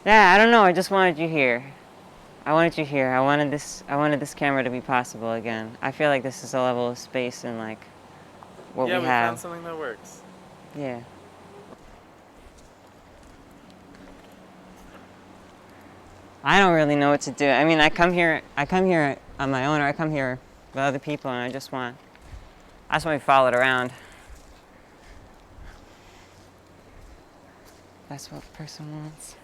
Yeah, I don't know. I just wanted you here. I wanted you here. I wanted this camera to be possible again. I feel like this is a level of space and like what we Yeah, have. we found something that works. Yeah. I don't really know what to do. I mean, I come here on my own, or I come here with other people, and I just want to be followed around. That's what the person wants.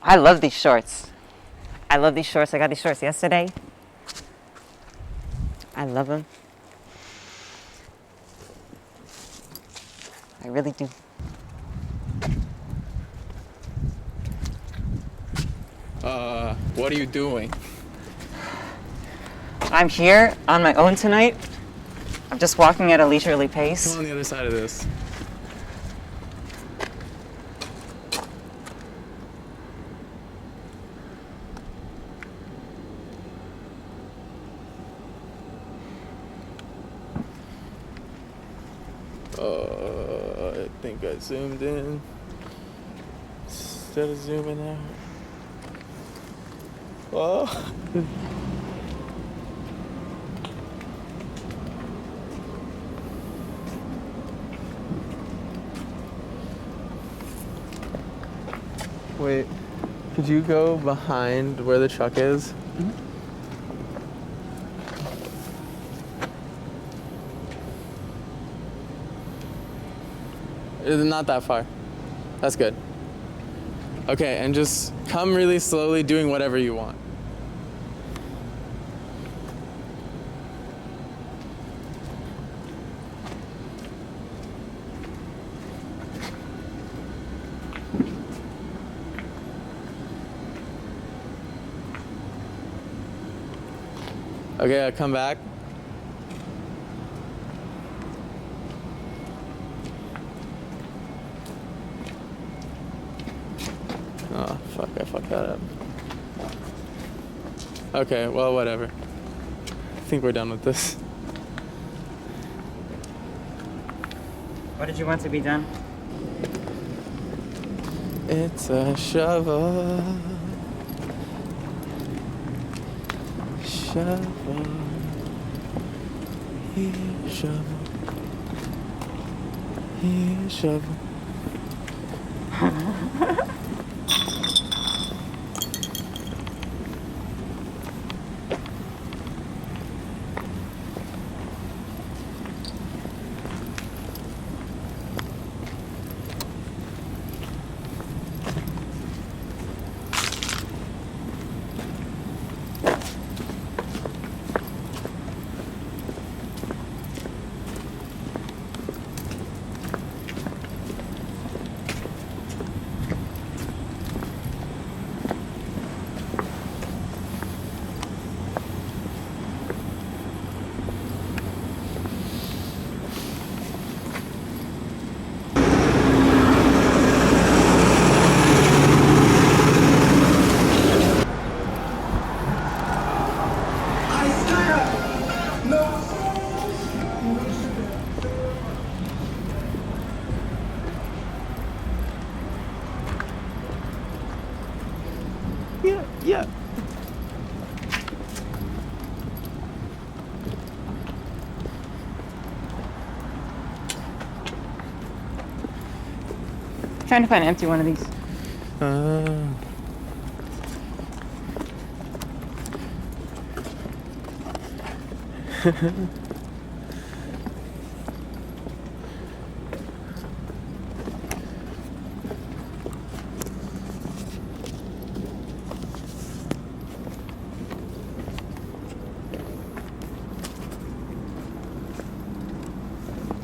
I love these shorts. I love these shorts. I got these shorts yesterday. I love them. I really do. What are you doing? I'm here on my own tonight. I'm just walking at a leisurely pace. Come on the other side of this. I think I zoomed in instead of zooming out. Oh. Wait, could you go behind where the truck is? Not that far. That's good. Okay, and just come really slowly, doing whatever you want. Okay, come back. Oh, fuck, I fucked that up. Okay, well, whatever. I think we're done with this. What did you want to be done? It's a shovel. Shovel. Here, shovel. Here, shovel. Yeah. Trying to find an empty one of these.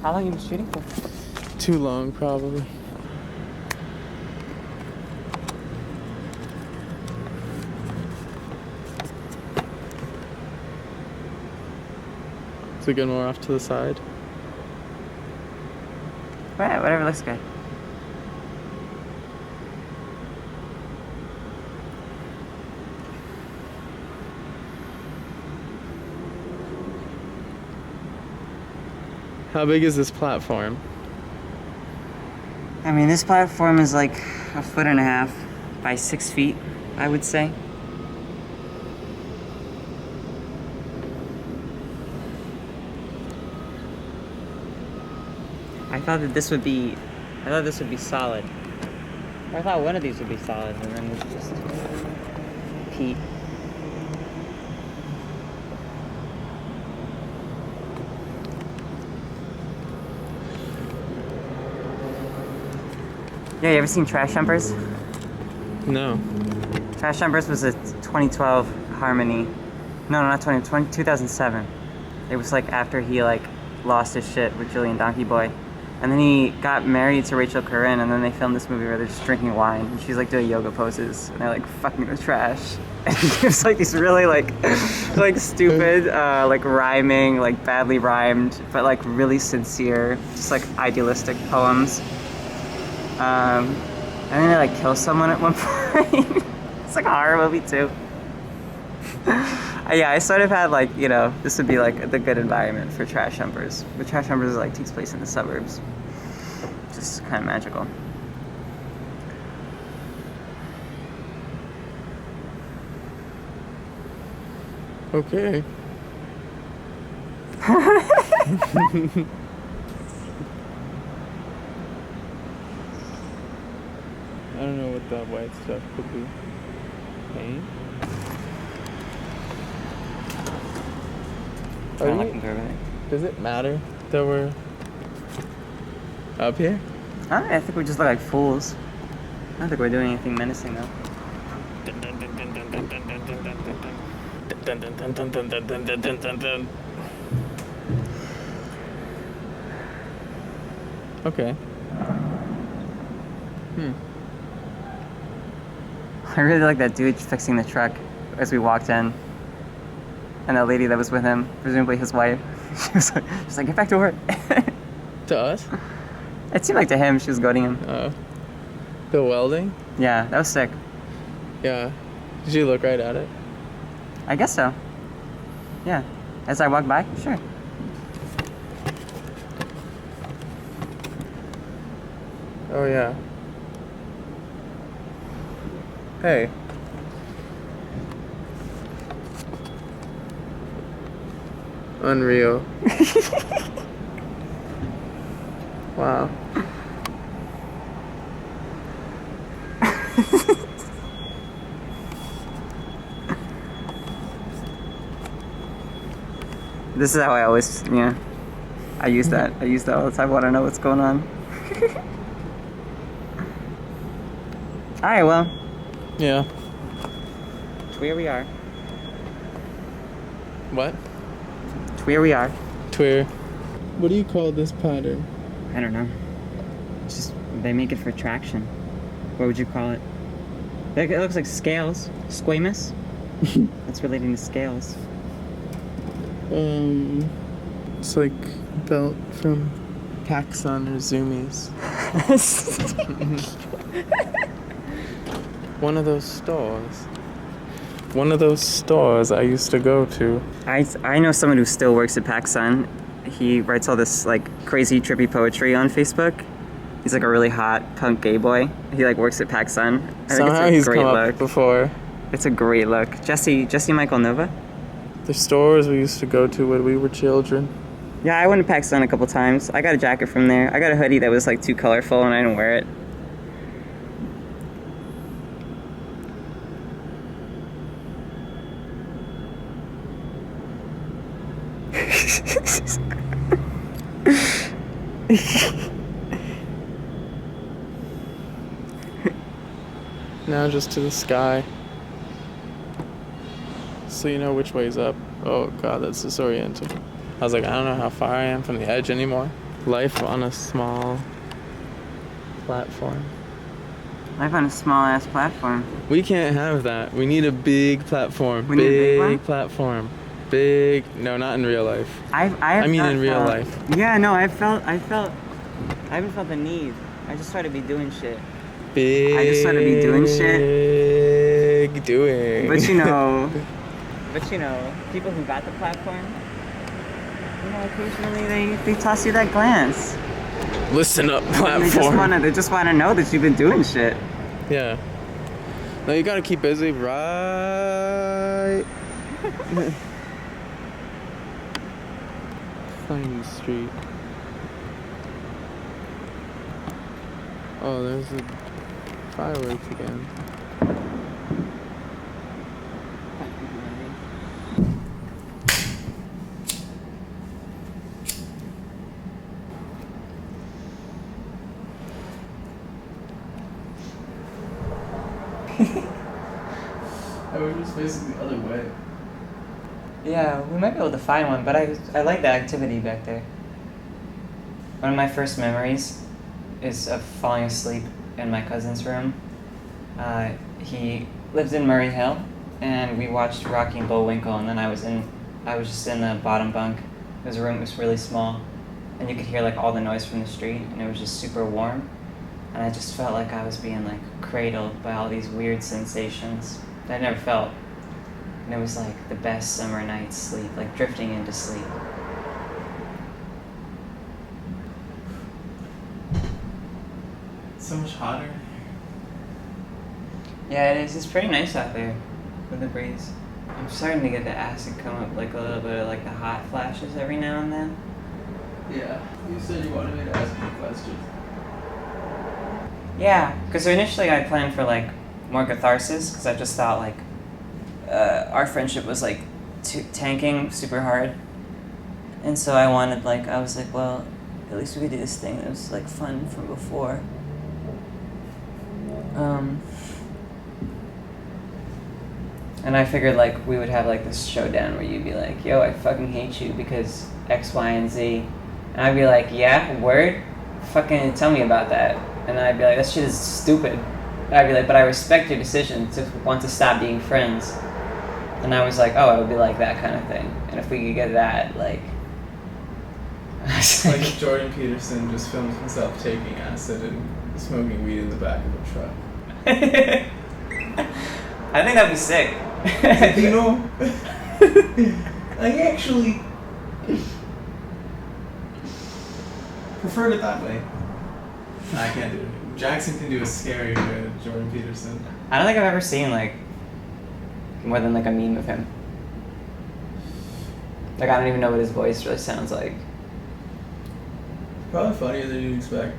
How long have you been shooting for? Too long, probably. So we get more off to the side. Yeah, whatever looks good. How big is this platform? I mean, this platform is like 1.5 feet by 6 feet, I would say. I thought this would be solid. I thought one of these would be solid, and then it's just peat. Yeah, you ever seen Trash Jumpers? No. Trash Jumpers was a 2012 Harmony. No, not 2007. It was like after he like lost his shit with Julian Donkey Boy. And then he got married to Rachel Curran, and then they filmed this movie where they're just drinking wine, and she's like doing yoga poses, and they're like fucking the trash. And he was like these really like stupid, like rhyming, like badly rhymed, but like really sincere, just like idealistic poems. And then they like kill someone at one point. It's like a horror movie too. Yeah, I sort of had like, you know, this would be like the good environment for Trash Jumpers. But Trash Jumpers like takes place in the suburbs. Just kind of magical. Okay. I don't know what that white stuff could be. Paint? I'm looking through everything. Does it matter that we're up here? I think we just look like fools. I don't think we're doing anything menacing though. Okay. I really like that dude fixing the truck as we walked in. And that lady that was with him, presumably his wife, she's like, get back to work. To us? It seemed like to him, she was goading him. The welding? Yeah, that was sick. Yeah. Did you look right at it? I guess so. Yeah. As I walked by, sure. Oh, yeah. Hey. Unreal. Wow. This is how I always, yeah. I use that all the time. I want to know what's going on. Alright, well. Yeah. Where we are. What? Where we are. Twir. What do you call this pattern? I don't know. It's just, they make it for traction. What would you call it? It looks like scales. Squamous? That's relating to scales. It's like belt from Paxson or Zoomies. One of those stores. One of those stores I used to go to. I know someone who still works at PacSun. He writes all this like crazy trippy poetry on Facebook. He's like a really hot punk gay boy. He like works at PacSun. Somehow he's come up before. It's a great look. Jesse Michael Nova. The stores we used to go to when we were children. Yeah, I went to PacSun a couple times. I got a jacket from there. I got a hoodie that was like too colorful and I didn't wear it. Now just to the sky. So you know which way's up. Oh god, that's disorienting. I was like, I don't know how far I am from the edge anymore. Life on a small platform. Life on a small ass platform. We can't have that. We need a big platform. We need a big one? Platform. Big. No, not in real life. I mean in real life. Yeah, no, I felt I haven't felt the need. I just try to be doing shit. Big. I just wanna be doing shit. Big doing. But you know, people who got the platform, you know, occasionally they toss you that glance. Listen up, And platform. they just wanna know that you've been doing shit. Yeah. No, you gotta keep busy, right? Finding street. Oh, there's the fireworks again. I was just facing the other way. Yeah, we might be able to find one, but I like the activity back there. One of my first memories is of falling asleep in my cousin's room. He lived in Murray Hill, and we watched Rocky and Bullwinkle, and then I was just in the bottom bunk. His room was really small, and you could hear like all the noise from the street, and it was just super warm. And I just felt like I was being like cradled by all these weird sensations that I never felt. And it was like the best summer night's sleep, like drifting into sleep. So much hotter. Yeah, it is. It's pretty nice out there with the breeze. I'm starting to get the acid come up, like a little bit of like the hot flashes every now and then. Yeah, you said you wanted me to ask you questions. Yeah, because initially I planned for like more catharsis, because I just thought like our friendship was like tanking super hard, and so I was like, well, at least we could do this thing that was like fun from before. And I figured like we would have like this showdown where you'd be like, yo, I fucking hate you because X, Y, and Z. And I'd be like, yeah, word? Fucking tell me about that. And I'd be like, that shit is stupid. And I'd be like, but I respect your decision to want to stop being friends. And I was like, oh, it'll be like that kind of thing. And if we could get that, like... It's like if Jordan Peterson just filmed himself taking acid and smoking weed in the back of a truck. I think that'd be sick. You know, I actually preferred it that way. I can't do it. Jackson can do a scary good Jordan Peterson. I don't think I've ever seen like more than like a meme of him. Like I don't even know what his voice really sounds like. Probably funnier than you'd expect.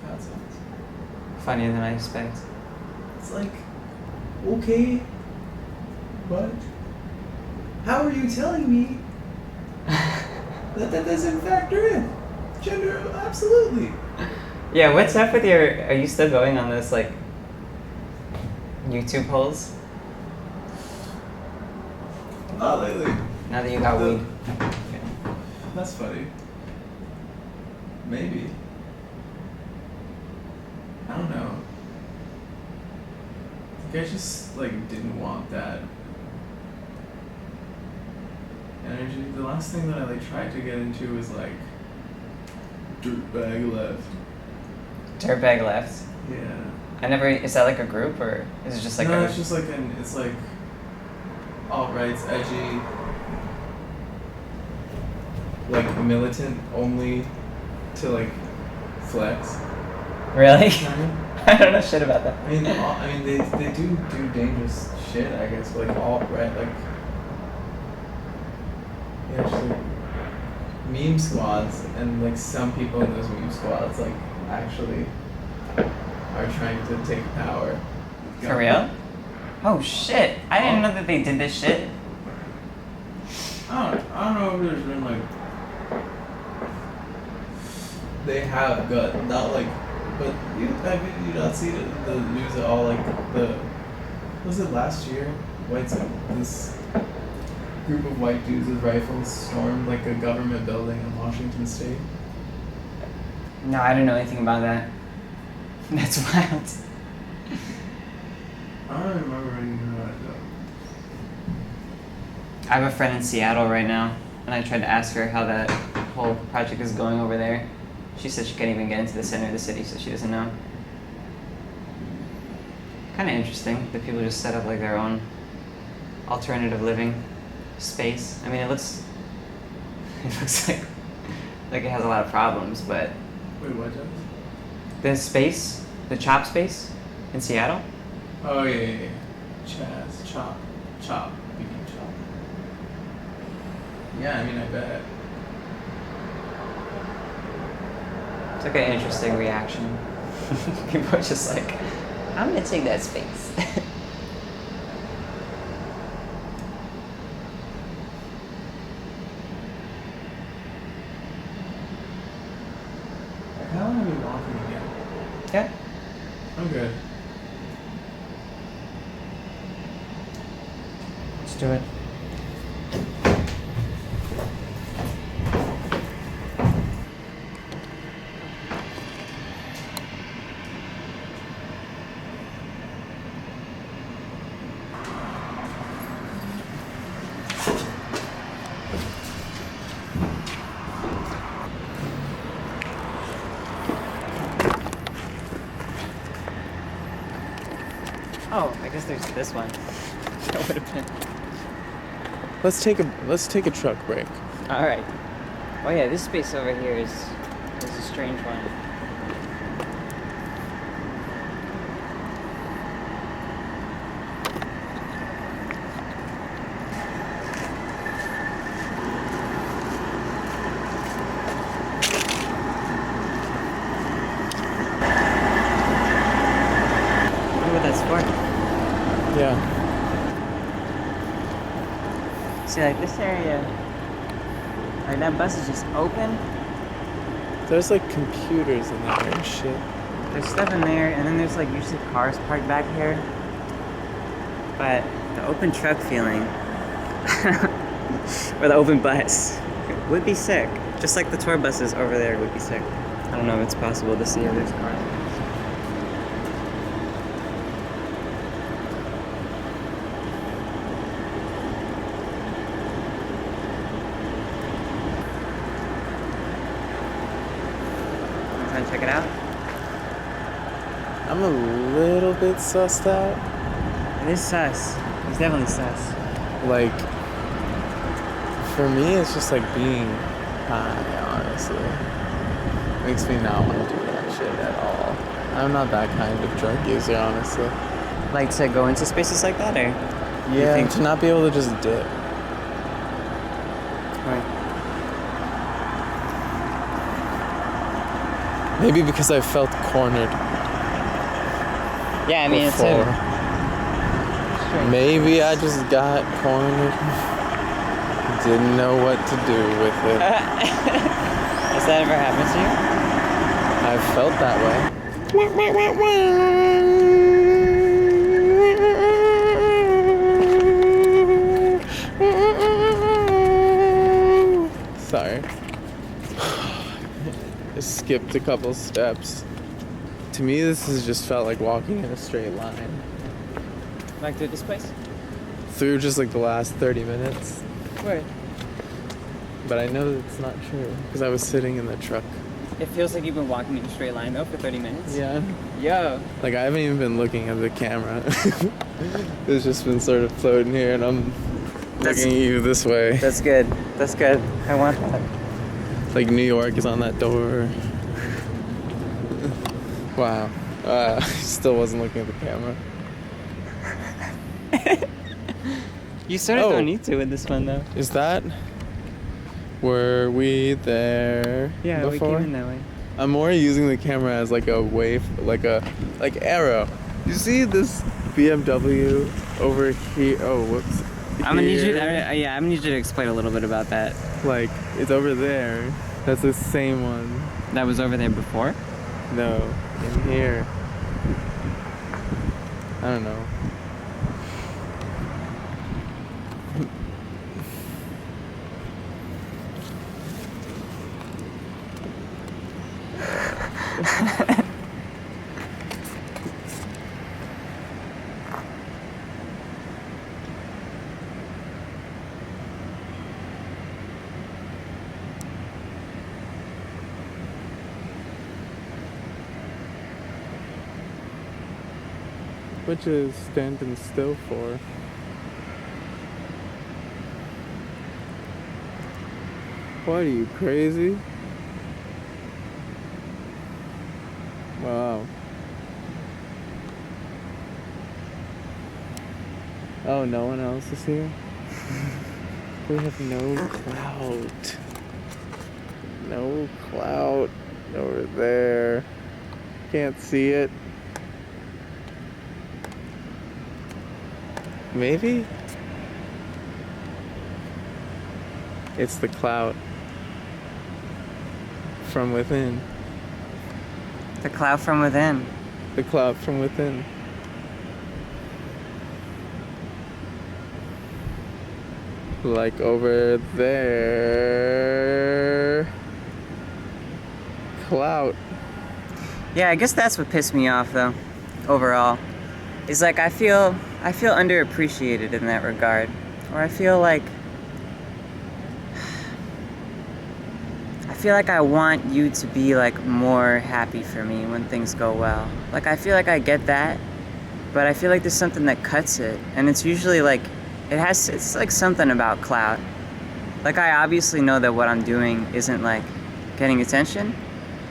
How it sounds. Funnier than I expect. It's like, okay, but how are you telling me that doesn't factor in? Gender, absolutely. Yeah, what's up with your... Are you still going on this like YouTube polls? Not lately. Now that you got weed. That's funny. Maybe. I don't know. I think I just like didn't want that energy. The last thing that I like tried to get into was like Dirtbag Left. Dirtbag Left. Yeah. I never... Is that like a group or is it just like no, a... it's just like it's like alt-right's edgy, like militant only to like flex. Really? Kind I don't know shit about that. I mean, they do dangerous shit, I guess, but like alt-right, like yeah, just like meme squads, and like some people in those meme squads like actually are trying to take power. For real? Oh shit! I didn't know that they did this shit. I don't know if there's been like they have got not like, but have you not seen it in the news at all? Like was it last year? This group of white dudes with rifles stormed like a government building in Washington State. No, I don't know anything about that. That's wild. I don't remember anything about it though. I have a friend in Seattle right now, and I tried to ask her how that whole project is going over there. She said she can't even get into the center of the city, so she doesn't know. Kind of interesting that people just set up like their own alternative living space. I mean, it looks like it has a lot of problems, but Wait, what, Jones? the space, the chop space in Seattle. Oh, yeah. Chaz. Chop. Beacon chop. Yeah, I mean, I bet. It's like an interesting reaction. People are just like, I'm gonna take that space. I kind of want to be walking again. Yeah. I'm good. Let's do it. Oh, I guess there's this one. That would have been. Let's take a truck break. All right. Oh yeah, this space over here is a strange one. I wonder what that's for. Yeah. See, like this area, like that bus is just open. There's like computers in there and shit. There's stuff in there, and then there's like usually cars parked back here. But the open truck feeling, or the open bus, would be sick. Just like the tour buses over there would be sick. I don't know if it's possible to see if there's cars. Trying to check it out. I'm a little bit sussed out. It is sus. It's definitely sus. Like, for me, it's just like being high, honestly. Makes me not want to do that shit at all. I'm not that kind of drug user, honestly. Like to go into spaces like that, or? Yeah, think- to not be able to just dip. Right. Maybe because I felt cornered Yeah, I mean, before. it's strange. Maybe I just got cornered. Didn't know what to do with it. Has that ever happened to you? I felt that way. Sorry. Just skipped a couple steps. To me, this has just felt like walking in a straight line. Like through this place? Through just like the last 30 minutes. Where? But I know that it's not true because I was sitting in the truck. It feels like you've been walking in a straight line though for 30 minutes. Yeah. Yo. Like I haven't even been looking at the camera. It's just been sort of floating here and I'm looking at you this way. That's good. That's good. I want that. Like New York is on that door. Wow. Still wasn't looking at the camera. You sort of Oh. don't need to in this one though. Is that? Were we there Yeah, before? we came in that way. I'm more using the camera as like a wave, like arrow. You see this BMW over here? Oh, whoops. I'm gonna need you. Here. I'm gonna need you to explain a little bit about that. Like it's over there. That's the same one. That was over there before. No, in here. I don't know. What you standing still for? What, are you crazy? Wow. Oh, no one else is here? We have no clout. No clout over there. Can't see it. Maybe? It's the clout from within. The cloud from within. The clout from within. Like over there. Clout. Yeah, I guess that's what pissed me off though, overall. Is like I feel underappreciated in that regard. Or I feel like I want you to be like more happy for me when things go well. Like I feel like I get that, but I feel like there's something that cuts it, and it's usually like it's like something about clout. Like I obviously know that what I'm doing isn't like getting attention,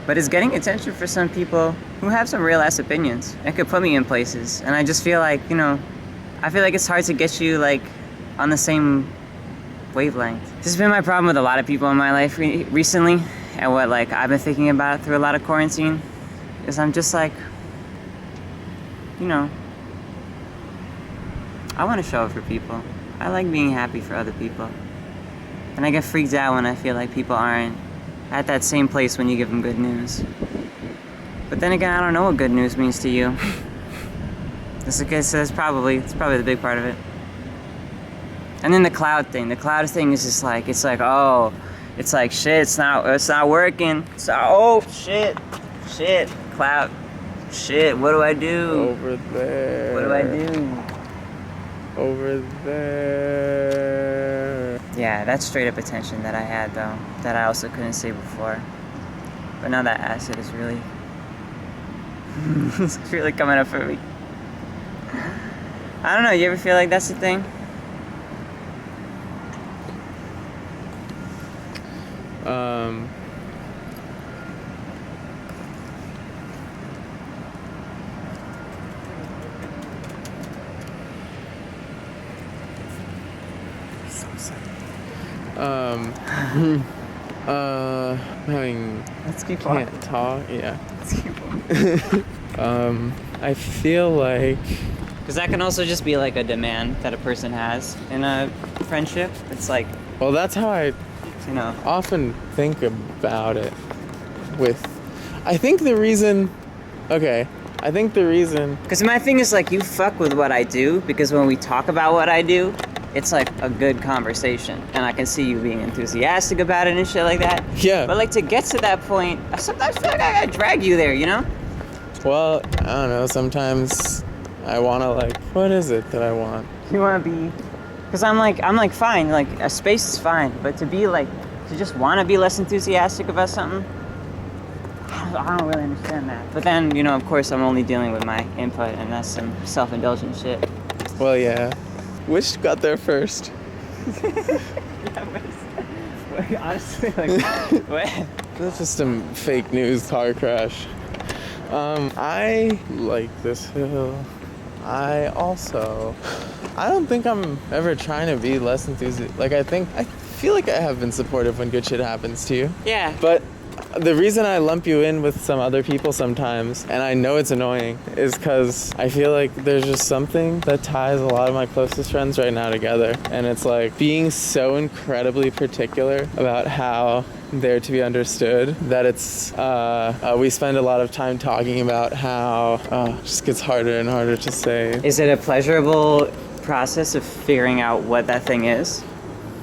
but it's getting attention for some people who have some real ass opinions. It could put me in places, and I just feel like, you know, I feel like it's hard to get you like on the same wavelength. This has been my problem with a lot of people in my life recently, and what like I've been thinking about through a lot of quarantine, is I'm just like, you know, I want to show up for people. I like being happy for other people. And I get freaked out when I feel like people aren't at that same place when you give them good news. But then again, I don't know what good news means to you. So it's probably the big part of it. And then the cloud thing. The cloud thing is just like, it's like, oh, it's like shit, it's not working. Oh shit, cloud, shit, what do I do? Over there. What do I do? Over there. Yeah, that's straight up attention that I had though, that I also couldn't see before. But now that acid is really, it's really coming up for me. I don't know, you ever feel like that's the thing? Having Let's keep on. can't talk. Yeah. Let's keep on. I feel like Because that can also just be like a demand that a person has in a friendship. It's like, well, that's how I you know. often think about it. I think the reason. Because my thing is like, you fuck with what I do, because when we talk about what I do, it's like a good conversation, and I can see you being enthusiastic about it and shit like that. Yeah. But like to get to that point, I sometimes feel like I gotta drag you there, you know? Well, I don't know. Sometimes I want to like. What is it that I want? You wanna be, because I'm like fine, like a space is fine, but to just wanna be less enthusiastic about something, I don't really understand that. But then, you know, of course, I'm only dealing with my input, and that's some self-indulgent shit. Well, yeah. Which got there first? Honestly, like, what? That's just a fake news car crash. I like this hill. I don't think I'm ever trying to be less enthusiastic. Like, I feel like I have been supportive when good shit happens to you. Yeah. But the reason I lump you in with some other people sometimes, and I know it's annoying, is because I feel like there's just something that ties a lot of my closest friends right now together. And it's like being so incredibly particular about how they're to be understood that it's, we spend a lot of time talking about how it just gets harder and harder to say. Is it a pleasurable process of figuring out what that thing is?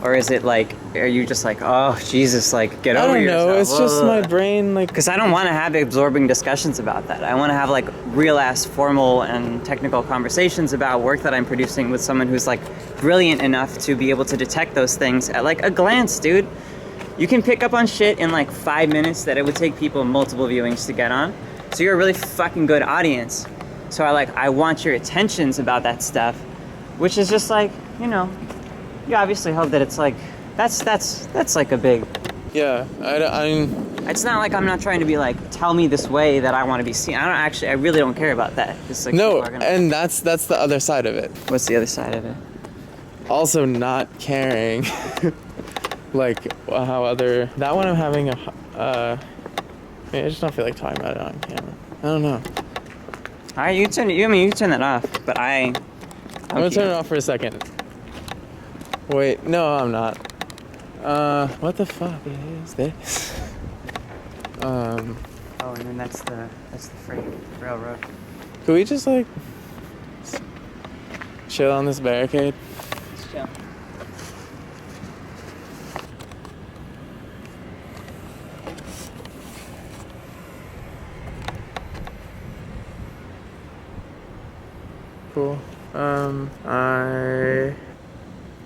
Or is it like, are you just like, oh, Jesus, like, get over yourself? I don't know, it's just my brain, like... Because I don't want to have absorbing discussions about that. I want to have, like, real-ass formal and technical conversations about work that I'm producing with someone who's, like, brilliant enough to be able to detect those things at, like, a glance, dude. You can pick up on shit in, like, 5 minutes that it would take people multiple viewings to get on. So you're a really fucking good audience. So I want your attentions about that stuff, which is just like, you know, you obviously hope that it's like, that's like a big, Yeah, I it's not like I'm not trying to be like, tell me this way that I want to be seen. I really don't care about that. It's like, no, people are gonna- and that's the other side of it. What's the other side of it? Also not caring, like how other, that one I'm having I just don't feel like talking about it on camera. I don't know. All right, you can turn that off, but I'm gonna turn it off for a second. Wait, no, I'm not. What the fuck is this? Oh, and then that's the freight railroad. Could we just like chill on this barricade? Let's chill. Cool. I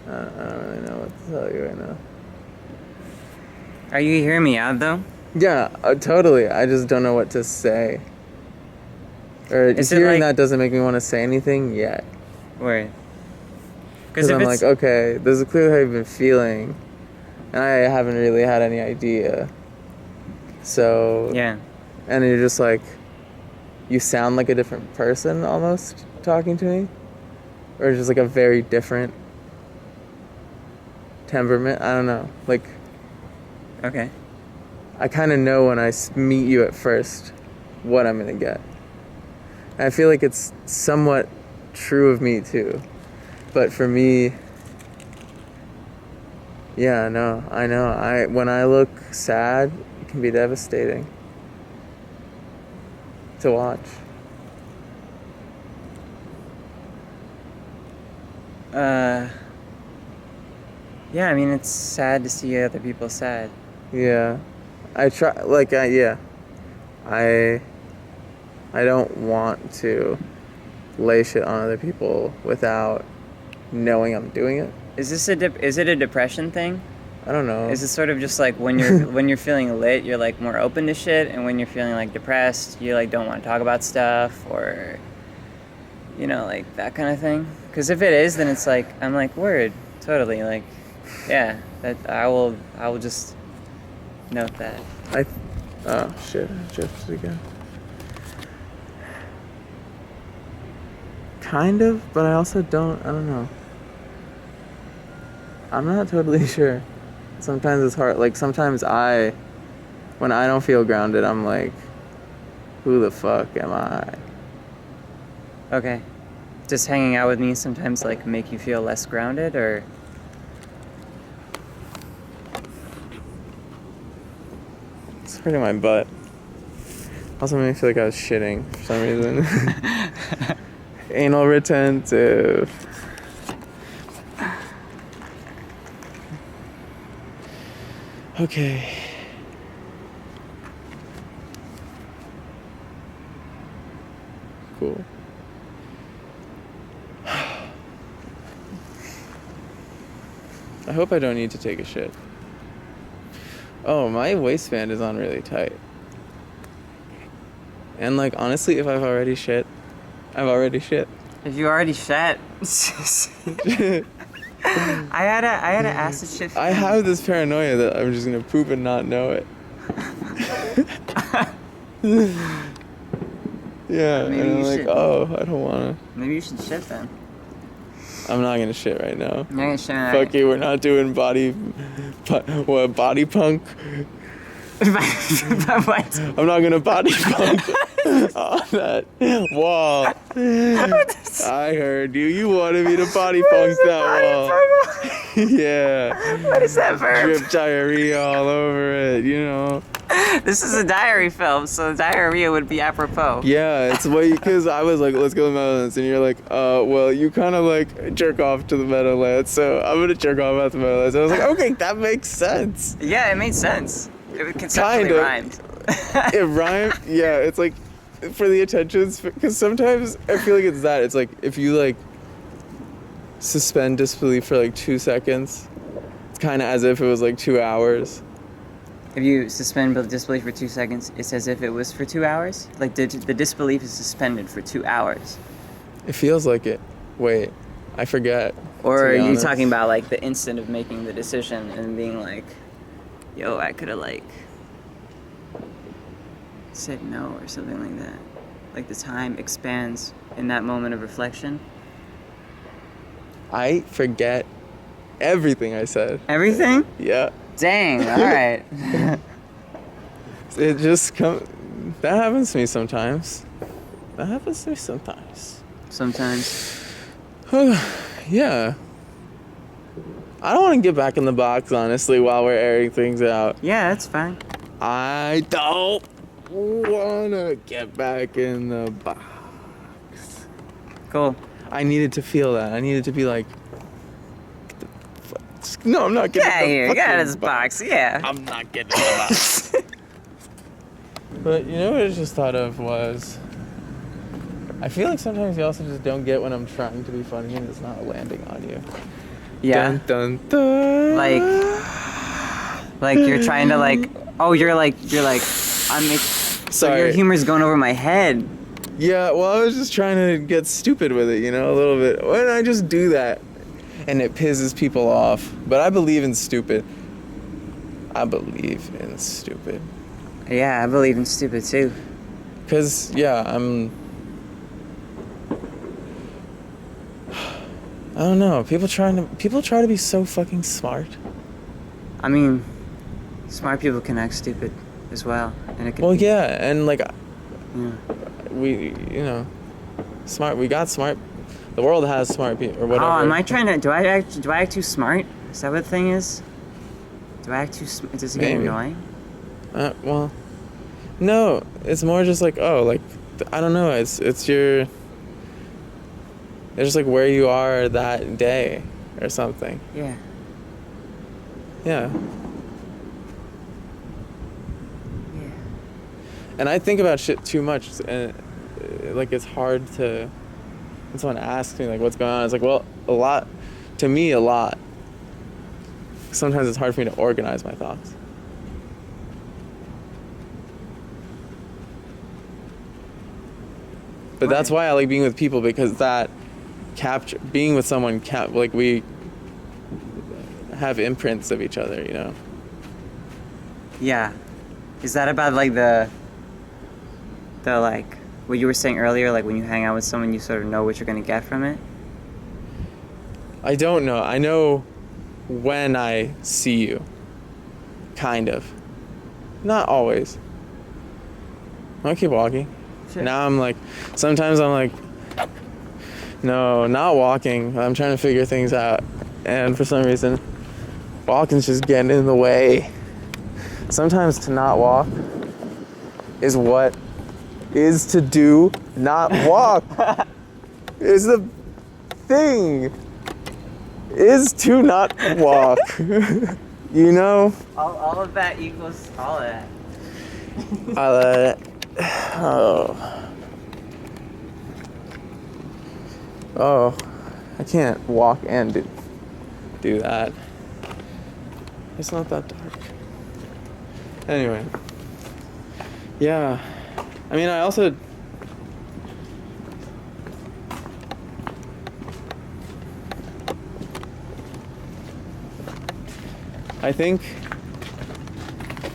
don't really know what to tell you right now. Are you hearing me out though? Yeah, totally. I just don't know what to say. Or Is it hearing like- that doesn't make me want to say anything yet. Word. Because I'm like, okay, this is clearly how you've been feeling, and I haven't really had any idea. So yeah. and you're just like, you sound like a different person almost talking to me, or just like a very different temperament. I don't know. Like, Okay. I kind of know when I meet you at first what I'm gonna get. And I feel like it's somewhat true of me too. But for me, yeah, no, I know. When I look sad, it can be devastating to watch. Yeah, I mean, it's sad to see other people sad. Yeah, I try. Like, yeah, I don't want to lay shit on other people without knowing I'm doing it. Is it a depression thing? I don't know. Is it sort of just like when you're feeling lit, you're like more open to shit, and when you're feeling like depressed, you like don't want to talk about stuff, or you know, like that kind of thing? Because if it is, then it's like I'm like, word, totally, like, yeah, that I will just note that. Oh shit! I drifted again. Kind of, but I also don't. I don't know. I'm not totally sure. Sometimes it's hard. Like, sometimes when I don't feel grounded, I'm like, who the fuck am I? Okay. Does hanging out with me sometimes like make you feel less grounded, or? It's hurting my butt. Also made me feel like I was shitting for some reason. Anal retentive. Okay. Cool. I hope I don't need to take a shit. Oh, my waistband is on really tight. And like, honestly, if I've already shit, I've already shit. If you already shat, I had a acid shit. I have this paranoia that I'm just gonna poop and not know it. Yeah, Maybe and I'm you like, should. oh, I don't wanna. Maybe you should shit then. I'm not gonna shit right now. You're gonna shit. Fuck you, we're not doing body punk. What? I'm not gonna body punk on that wall. I heard you. You wanted me to body punk that wall. Yeah. What is that verb? Drip diarrhea all over it, you know. This is a diary film, so diarrhea would be apropos. Yeah, it's because I was like, let's go to the Meadowlands, and you're like, well, you kind of like jerk off to the Meadowlands, so I'm gonna jerk off at the Meadowlands. And I was like, okay, that makes sense. Yeah, it made sense. It conceptually Kinda. rhymed. It rhymed. Yeah, it's like for the attentions, because sometimes I feel like it's that. It's like if you like suspend disbelief for like 2 seconds, it's kind of as if it was like 2 hours. If you suspend disbelief for 2 seconds, it's as if it was for 2 hours. Like the disbelief is suspended for 2 hours. It feels like it. Wait, I forget. Or to are be you honest. talking about like the instant of making the decision and being like, yo, I could have like said no or something like that. Like the time expands in that moment of reflection. I forget everything I said. Everything? Yeah. Dang, alright. It just comes. That happens to me sometimes. Sometimes. Yeah. I don't want to get back in the box, honestly, while we're airing things out. Yeah, that's fine. I don't want to get back in the box. Cool. I needed to feel that. I needed to be like, no, I'm not getting Get out in the here, get out of this fucking box, yeah. I'm not getting in the box. But you know what I just thought of was, I feel like sometimes you also just don't get when I'm trying to be funny and it's not landing on you. Yeah. Dun, dun, dun. Like you're trying to like, oh, you're like, so your Sorry. humor's going over my head. Yeah, well, I was just trying to get stupid with it, you know, a little bit. Why don't I just do that? And it pisses people off. But I believe in stupid. Yeah, I believe in stupid too. Because, yeah, I don't know. People try to be so fucking smart. I mean, smart people can act stupid as well. And it can Well, yeah, and like, yeah. we got smart. The world has smart people, or whatever. Oh, am I trying to, do I act too smart? Is that what the thing is? Do I act too smart? Does it get Maybe. annoying? Well, no, it's more just like, oh, like, I don't know, it's just like where you are that day or something. Yeah. Yeah. Yeah. And I think about shit too much, and like it's hard to, when someone asks me like what's going on, it's like, well, a lot. Sometimes it's hard for me to organize my thoughts. But that's why I like being with people, because that being with someone like we have imprints of each other, you know. Yeah. Is that about like the like what you were saying earlier, like when you hang out with someone you sort of know what you're gonna get from it? I don't know. I know when I see you. Kind of. Not always. I'll keep walking. Sure. Now I'm like, sometimes I'm like, no, not walking. I'm trying to figure things out. And for some reason, walking's just getting in the way. Sometimes to not walk is what is to do, not walk. Is the thing. Is to not walk. You know? All of that equals all of that. Oh, I can't walk and do that. It's not that dark. Anyway. Yeah. I mean, I also... I think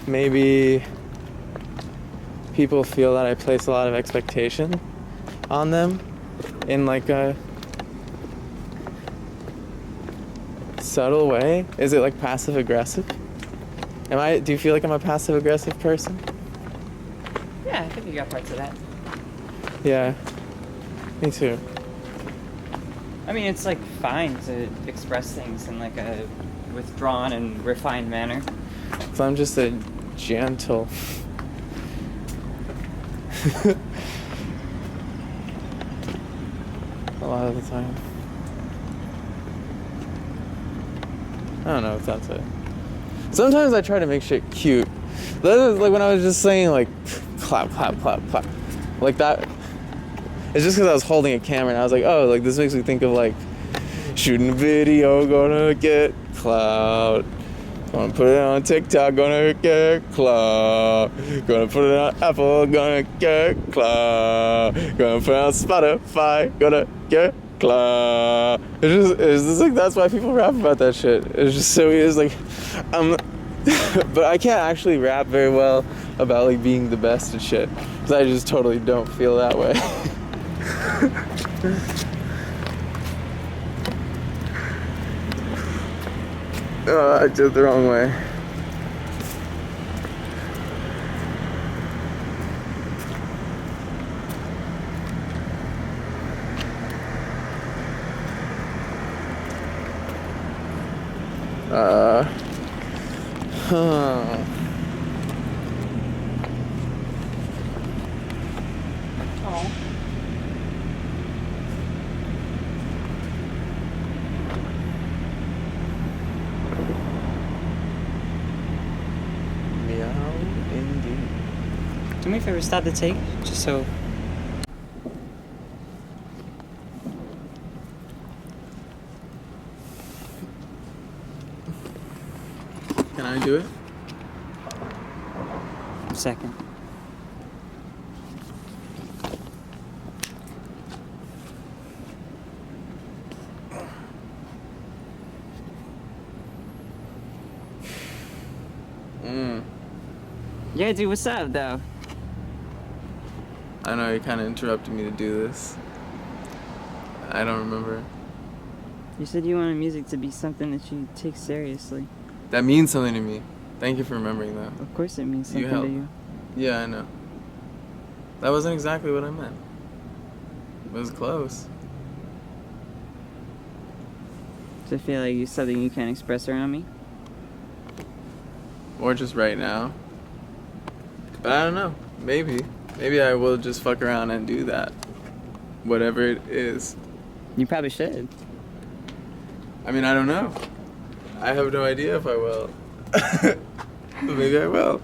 maybe people feel that I place a lot of expectation on them in like a subtle way. Is it like passive aggressive? Do you feel like I'm a passive aggressive person? Yeah, I think you got parts of that. Yeah. Me too. I mean, it's like fine to express things in like a withdrawn and refined manner. So I'm just a gentle. A lot of the time. I don't know if that's it. Sometimes I try to make shit cute. That is like when I was just saying like clap, clap, clap, clap. Like that. It's just because I was holding a camera and I was like, oh, like this makes me think of like shooting a video, gonna get clout. Gonna put it on TikTok, gonna get club. Gonna put it on Apple, gonna get club. Gonna put it on Spotify, gonna get club. It's just like, that's why people rap about that shit. It's just so weird. It's like, but I can't actually rap very well about like being the best at shit. Because I just totally don't feel that way. Oh, I did it the wrong way. Huh. Oh. Meow, indeed. Do me a favor, stop the tape, just so. Can I do it? Second. Yeah, dude, what's up, though? I know you kind of interrupted me to do this. I don't remember. You said you wanted music to be something that you take seriously. That means something to me. Thank you for remembering that. Of course it means You something to help. you. Yeah, I know. That wasn't exactly what I meant. It was close. So I feel like it's something you can't express around me? Or just right now. But I don't know. Maybe. Maybe I will just fuck around and do that. Whatever it is. You probably should. I mean, I don't know. I have no idea if I will. But maybe I will.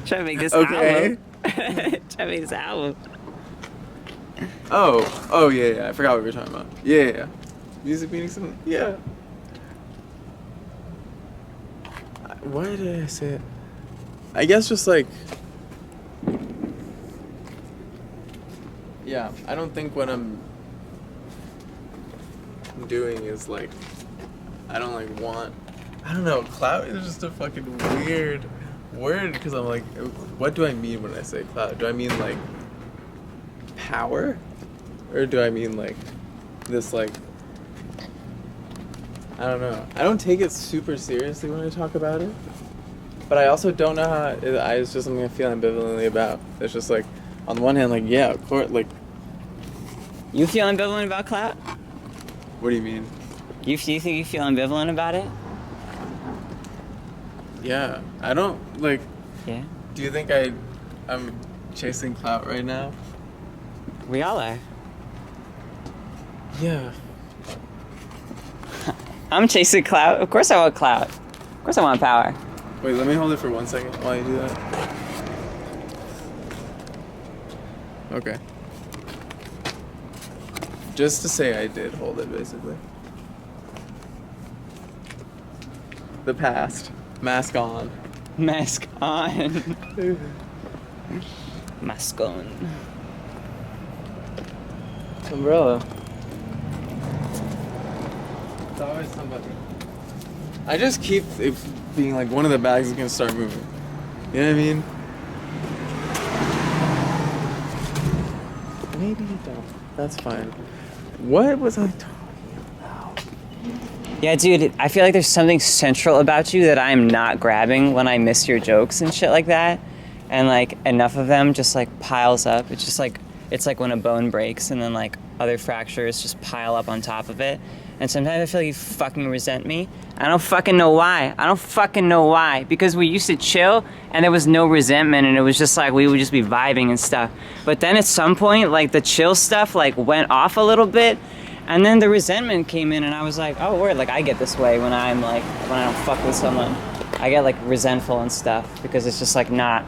Try to make this Okay. album. Try to make this album. Oh, yeah. I forgot what we were talking about. Yeah. Music meaning something. Yeah. Why did I say it? I guess just like. Yeah, I don't think what I'm doing is like. I don't like want. I don't know. Clout is just a fucking weird word because I'm like, what do I mean when I say clout? Do I mean like power? Or do I mean like this like. I don't know. I don't take it super seriously when I talk about it. But I also don't know how it's just something I feel ambivalently about. It's just like, on the one hand, like, yeah, of course, like. You feel ambivalent about clout? What do you mean? You think you feel ambivalent about it? Yeah. I don't, like. Yeah. Do you think I'm chasing clout right now? We all are. Yeah. I'm chasing clout. Of course I want clout. Of course I want power. Wait, let me hold it for 1 second while you do that. Okay. Just to say I did hold it, basically. The past. Mask on. Mask on. Mask on. Umbrella. It's always somebody. I just keep it being like one of the bags is gonna start moving. You know what I mean? Maybe you don't. That's fine. What was I talking about? Yeah, dude, I feel like there's something central about you that I'm not grabbing when I miss your jokes and shit like that. And like enough of them just like piles up. It's just like, it's like when a bone breaks and then like other fractures just pile up on top of it. And sometimes I feel like you fucking resent me. I don't fucking know why. I don't fucking know why. Because we used to chill and there was no resentment and it was just like we would just be vibing and stuff. But then at some point, like the chill stuff like went off a little bit and then the resentment came in and I was like, oh word, like I get this way when I'm like, when I don't fuck with someone. I get like resentful and stuff because it's just like not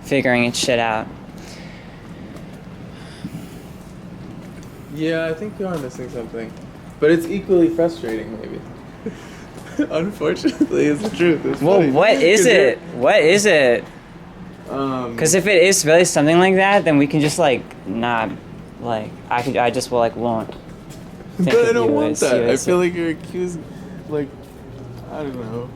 figuring its shit out. Yeah, I think you are missing something. But it's equally frustrating, maybe. Unfortunately, it's the truth. It's Well, funny. what is 'Cause it? What is it? you're- Because if it is really something like that, then we can just like not like I just will like won't. think But I of don't you want as that. you I as- feel like you're accused, like, I don't know.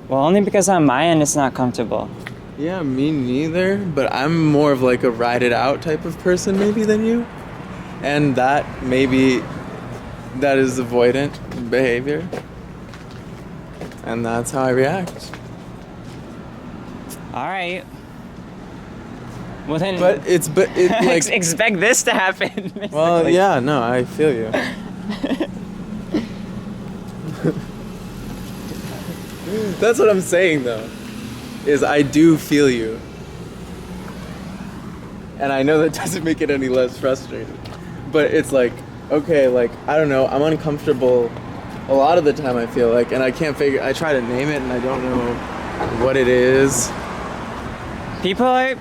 Well, only because on my end it's not comfortable. Yeah, me neither. But I'm more of like a ride it out type of person, maybe, than you. And that maybe that is avoidant behavior. And that's how I react. All right. Well then, But it like expect this to happen. well, basically. yeah, no, I feel you. That's what I'm saying though. Is I do feel you. And I know that doesn't make it any less frustrating. But it's like, okay, like, I don't know, I'm uncomfortable a lot of the time, I feel like, and I can't I try to name it and I don't know what it is. People are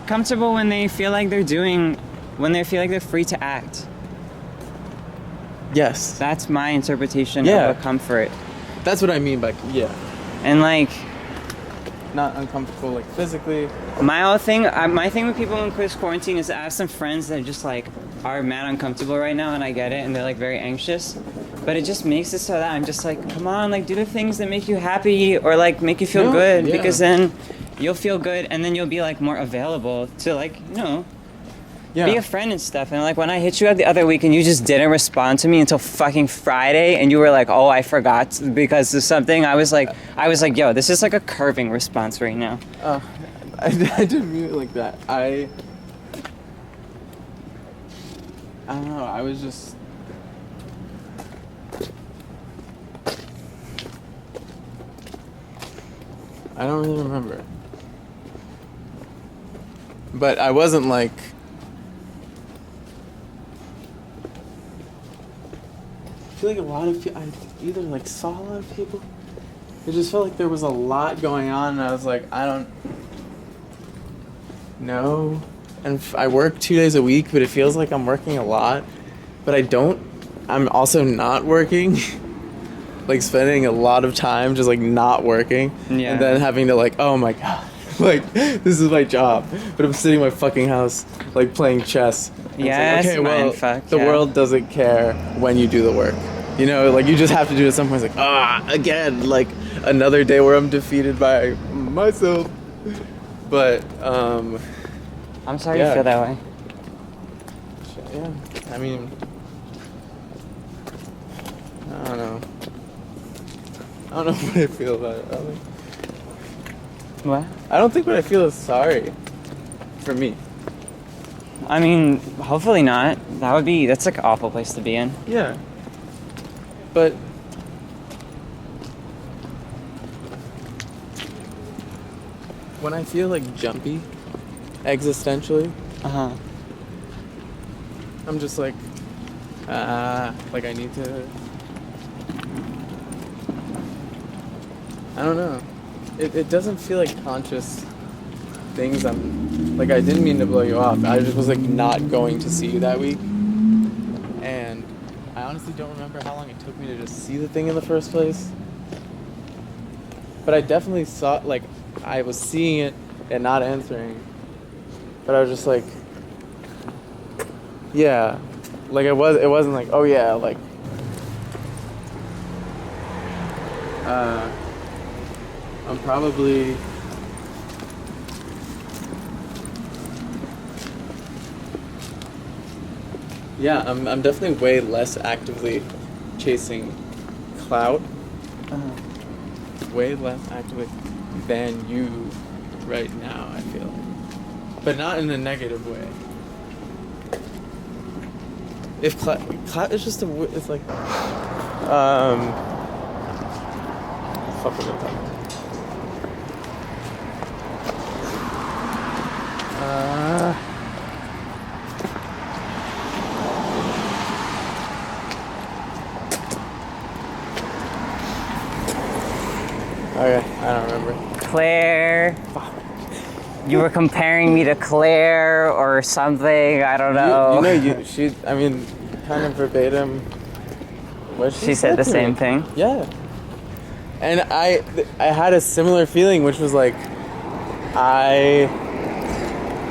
comfortable when they feel like when they feel like they're free to act. Yes. That's my interpretation Yeah. of a comfort. That's what I mean by, yeah. And like Not uncomfortable, like, physically. my thing with people in this quarantine is I have some friends that just like are mad uncomfortable right now, and I get it, and they're like very anxious. But it just makes it so that I'm just like, come on, like do the things that make you happy or like make you feel No, good, yeah. because then you'll feel good, and then you'll be like more available to like Yeah. be a friend and stuff. And like when I hit you up the other week and you just didn't respond to me until fucking Friday, and you were like, oh, I forgot because of something, I was like, yo, this is like a curving response right now. I didn't mean it like that. I don't know. I was just. I don't really remember. But I wasn't like. I feel like a lot of people. I either like saw a lot of people. It just felt like there was a lot going on, and I was like, I don't know. And I work 2 days a week, but it feels like I'm working a lot. But I don't. I'm also not working. Like spending a lot of time just like not working. Yeah. And then having to like, oh my god. Like, this is my job. But I'm sitting in my fucking house, like playing chess. And Yeah, it's it's like, okay, well, mindfuck, the yeah. world doesn't care when you do the work. You know, like you just have to do it at some point. It's like, again, like another day where I'm defeated by myself. But, I'm sorry Yeah. you feel that way. yeah, I mean, I don't know. I don't know what I feel about it. What? I don't think what I feel is sorry for me. I mean, hopefully not. That's like an awful place to be in. Yeah. But when I feel like jumpy existentially, Uh-huh. I'm just like I need to. I don't know. It doesn't feel like conscious things. I'm like, I didn't mean to blow you off. I just was like not going to see you that week, and I honestly don't remember how long it took me to just see the thing in the first place. But I definitely saw, like, I was seeing it and not answering. But I was just like, yeah, like it wasn't like, oh yeah, like, I'm probably, yeah, I'm definitely way less actively chasing clout, way less actively than you right now, I feel. But not in a negative way. If clout is just it's like, fuck was I talking about? Okay, I don't remember. Claire. You were comparing me to Claire or something. I don't know. I mean, kind of verbatim what She said the to same me. thing. Yeah. And I had a similar feeling, which was like, I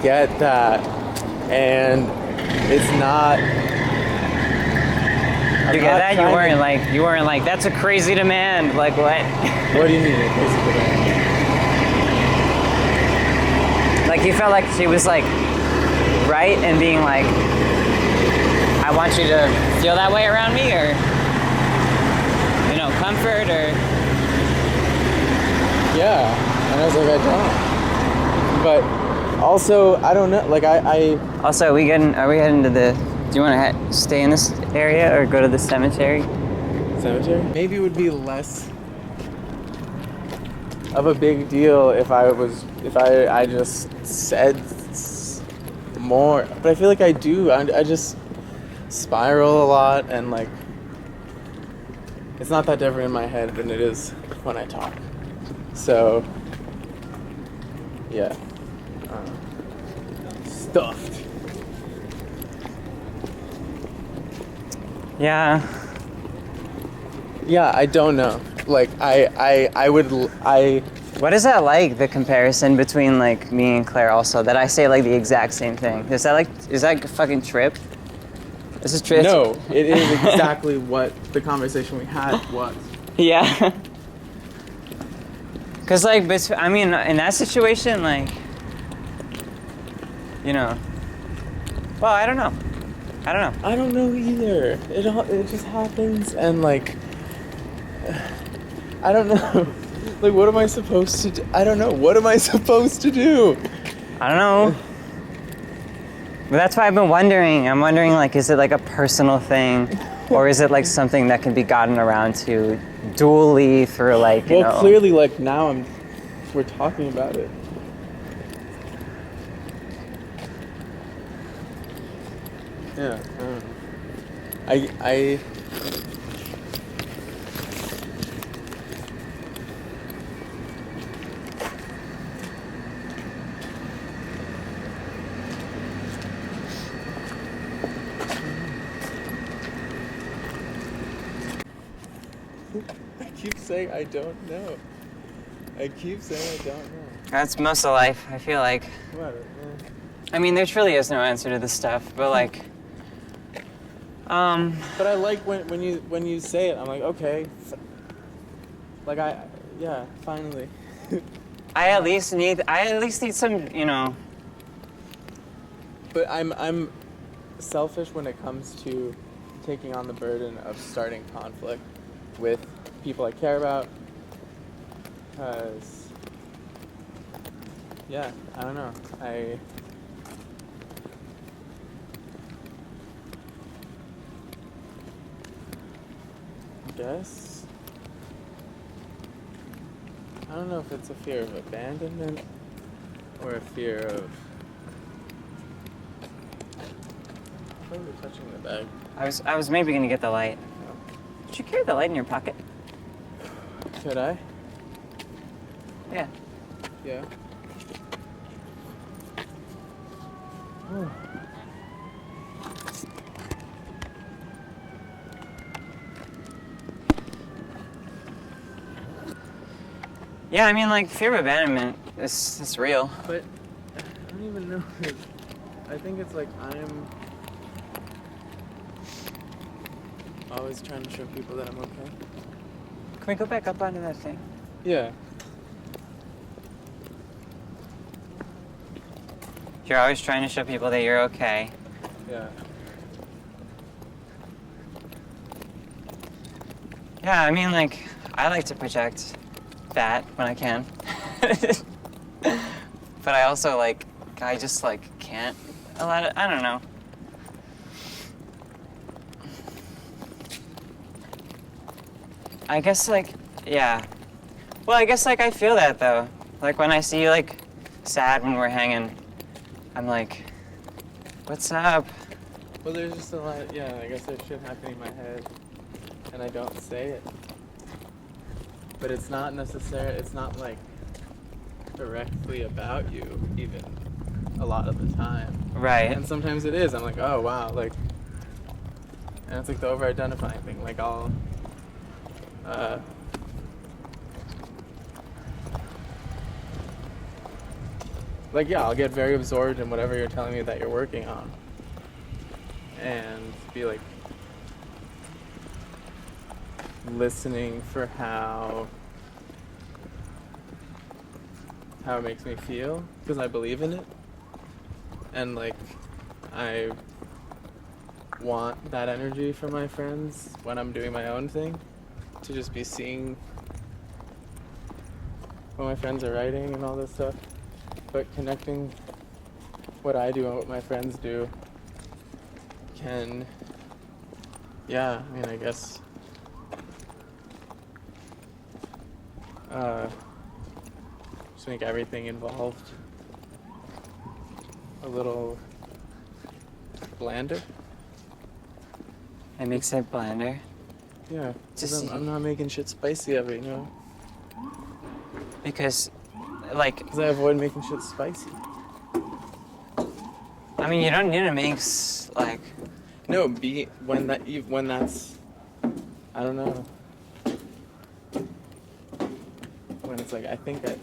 get that, and it's not. You get that? You weren't like that's a crazy demand. Like what? What do you mean? Basically? Like you felt like she was like right in being like, I want you to feel that way around me, or comfort, or Yeah, and I was like, I don't. But also, I don't know. Like I Also, are we heading to the? Do you want to stay in this area or go to the cemetery? cemetery. Maybe it would be less of a big deal if I just said more. But I feel like I do. I just spiral a lot, and like it's not that different in my head than it is when I talk. So yeah, stuffed. Yeah. Yeah, I don't know. Like I would. What is that like? The comparison between like me and Claire, also that I say like the exact same thing. Is that a fucking trip? Is this trip? No, it is exactly what the conversation we had was. Yeah. Cause like, I mean, in that situation, like, well, I don't know. I I don't know either. It just happens, and like I don't know. Like, what am I supposed to do? I don't know. What am I supposed to do? I don't know. But that's why I've been wondering. I'm wondering, like, is it like a personal thing, or is it like something that can be gotten around to dually through like, Well, clearly, like now we're talking about it. Yeah. I keep saying I don't know. I keep saying I don't know. That's most of life. I feel like. What? I mean, there truly is no answer to this stuff, but like. But I like when you say it. I'm like, okay. Like finally. I at least need some, But I'm selfish when it comes to taking on the burden of starting conflict with people I care about. Because, yeah, I don't know. I guess. I don't know if it's a fear of abandonment or a fear of. I thought we were touching the bag. I was maybe gonna get the light. Did you carry the light in your pocket? Could I? Yeah. Yeah. Yeah, I mean, like, fear of abandonment is real. But I don't even know. I think it's like I'm always trying to show people that I'm okay. Can we go back up onto that thing? Yeah. You're always trying to show people that you're okay. Yeah. Yeah, I mean, like, I like to project that when I can. But I also, like, I just, like, can't a lot of, I don't know. I guess, like, yeah. Well, I guess, like, I feel that, though. Like, when I see you, like, sad when we're hanging, I'm like, what's up? Well, there's just a lot. Yeah, I guess there's shit happening in my head, and I don't say it. But it's not necessary. It's not like directly about you, even a lot of the time. Right. And sometimes it is. I'm like, oh wow, like And it's like the over-identifying thing. Like I'll, like yeah, I'll get very absorbed in whatever you're telling me that you're working on, and be like listening for how it makes me feel, because I believe in it, and like I want that energy from my friends when I'm doing my own thing, to just be seeing what my friends are writing and all this stuff, but connecting what I do and what my friends do can, yeah, I mean, I guess just make everything involved a little blander. It makes it blander. Yeah, Just- because I'm not making shit spicy ever, you know? Because, like, Because I avoid making shit spicy. I mean, you don't need to mix, like, No, when that's, I don't know. When it's like, I think I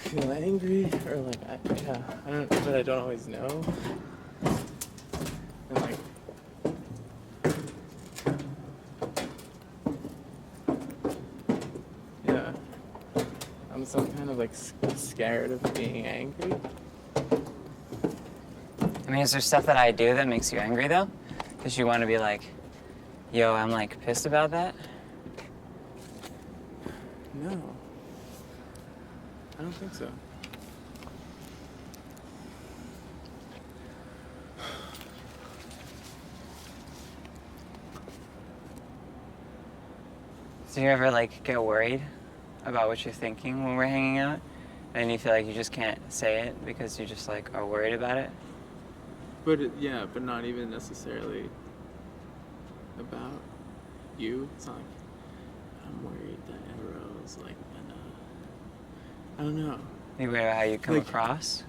feel angry, or like, I don't, but I don't always know. And like, yeah, I'm some kind of like scared of being angry. I mean, is there stuff that I do that makes you angry, though? Because you want to be like, yo, I'm, like, pissed about that? No, I don't think so. Do you ever, like, get worried about what you're thinking when we're hanging out? And you feel like you just can't say it because you just, like, are worried about it? But yeah, but not even necessarily about you. It's not like I'm worried that Arrow's like gonna, I don't know. You worry about how you come Like- across?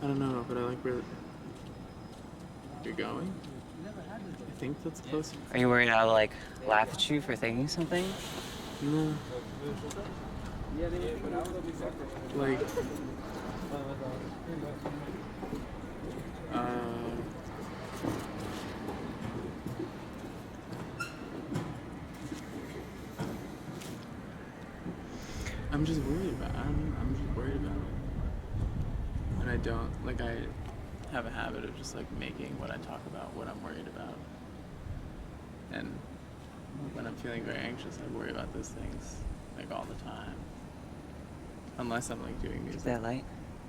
I don't know, but I like where you're going. I think that's close. Are you worried I'll, like, laugh at you for thinking something? No. Like, I'm just worried about it. I'm just worried about it. And I don't, like, I have a habit of just, like, making what I talk about what I'm worried about. And when I'm feeling very anxious, I worry about those things, like, all the time. Unless I'm, like, doing Is music. that light?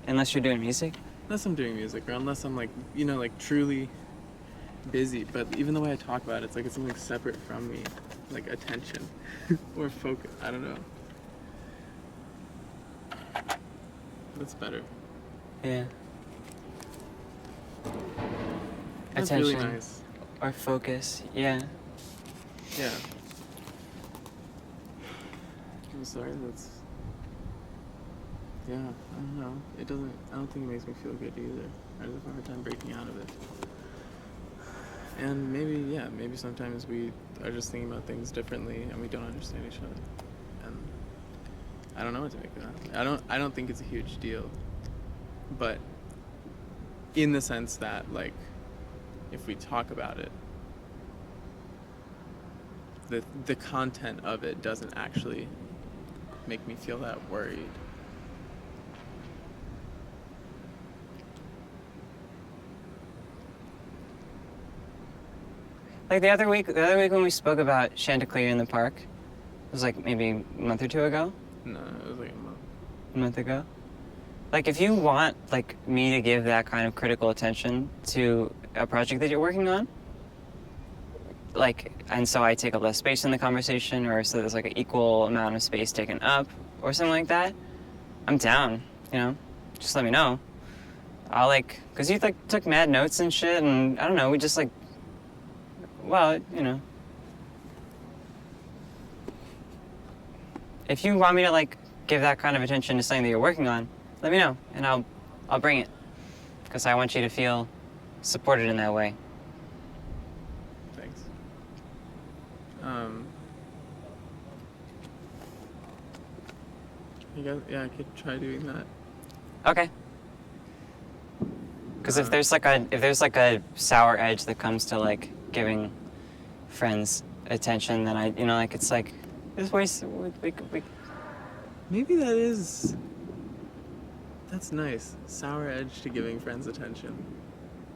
Unless you're doing music? Unless I'm doing music, or unless I'm, like, you know, like, truly busy. But even the way I talk about it, it's like it's something separate from me. Like, attention. Or focus. I don't know. That's better. Yeah. That's Attention. really nice. Or focus, yeah. Yeah. I'm sorry, that's... Yeah, I don't know. It doesn't... I don't think it makes me feel good either. I just have a hard time breaking out of it. And maybe, yeah, maybe sometimes we are just thinking about things differently and we don't understand each other. And I don't know what to make of that. I don't think it's a huge deal. But in the sense that, like, if we talk about it, the content of it doesn't actually make me feel that worried. Like the other week when we spoke about Chanticleer in the park, it was like maybe a month or two ago. No, it was like a month. A month ago. Like if you want like me to give that kind of critical attention to a project that you're working on, like, and so I take up less space in the conversation, or so there's like an equal amount of space taken up, or something like that, I'm down. You know, just let me know. I'll like, cause you like took mad notes and shit, and I don't know, we just like, well, you know. If you want me to like give that kind of attention to something that you're working on, let me know, and I'll bring it. Because I want you to feel supported in that way. Thanks. I could try doing that. Okay. Because if there's like a sour edge that comes to like giving friends attention, then it's like there's ways we Maybe that's nice. Sour edge to giving friends attention.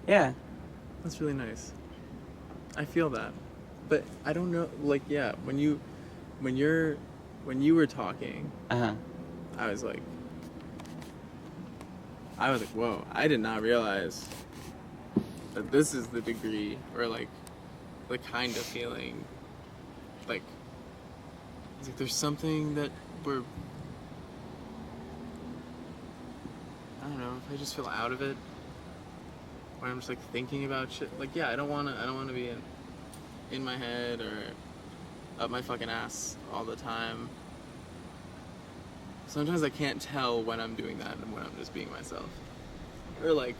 yeah. That's really nice. I feel that. But I don't know, like, yeah, when you were talking, Uh-huh. I was like, whoa, I did not realize that this is the degree, or like the kind of feeling, like, it's like there's something that I don't know, if I just feel out of it, or I'm just like thinking about shit, like, yeah, I don't wanna be in my head or up my fucking ass all the time. Sometimes I can't tell when I'm doing that and when I'm just being myself. Or like,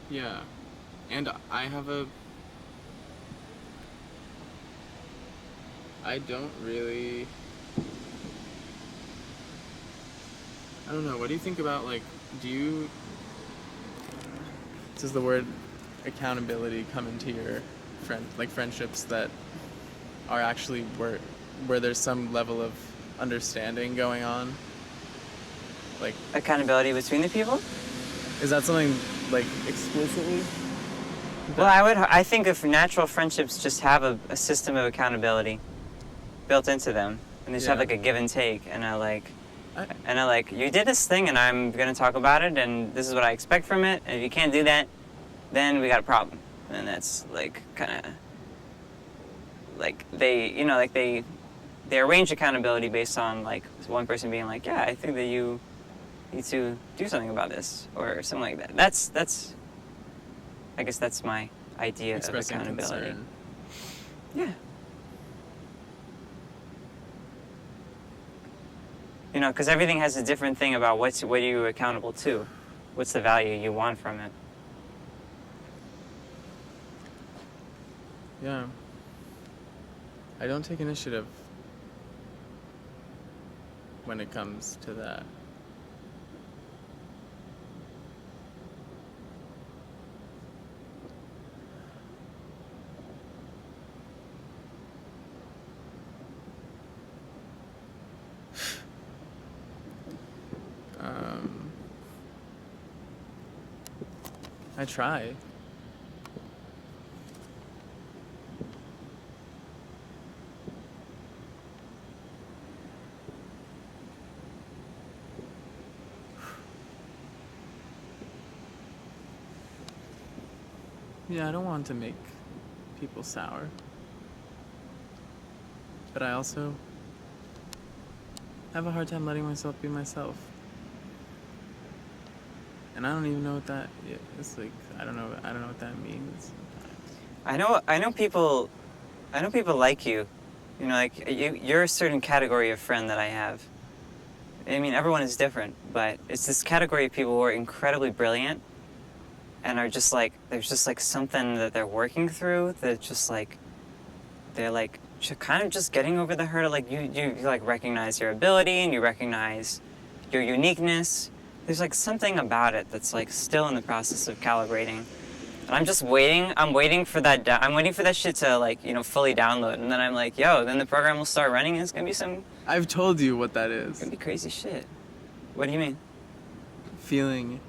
yeah. And I don't really, I don't know, what do you think about, like, does the word accountability come into your friendships that are actually where there's some level of understanding going on? Like, Accountability between the people? is that something, like, explicitly? Well, I think if natural friendships just have a system of accountability built into them, and they just have Yeah. like a give and take, and you did this thing, and I'm gonna talk about it, and this is what I expect from it, and if you can't do that, then we got a problem. And that's like kind of like they arrange accountability based on like one person being like, yeah, I think that you need to do something about this or something like that. That's I guess that's my idea Expressing of accountability. concern. Yeah. Because everything has a different thing about what are you accountable to, what's the value you want from it. Yeah. I don't take initiative when it comes to that. I try. Yeah, I don't want to make people sour. But I also have a hard time letting myself be myself. And I don't even know what that is. Like, I don't know what that means. I know people like you. Like you're a certain category of friend that I have. I mean, everyone is different, but it's this category of people who are incredibly brilliant and are just like, there's just like something that they're working through that just like, they're like kind of just getting over the hurdle. Like you like recognize your ability and you recognize your uniqueness. There's like something about it that's like still in the process of calibrating. And I'm just waiting. I'm waiting for that. I'm waiting for that shit to like, fully download. And then I'm like, yo, then the program will start running and it's going to be some... I've told you what that is. It's going to be crazy shit. What do you mean? Feeling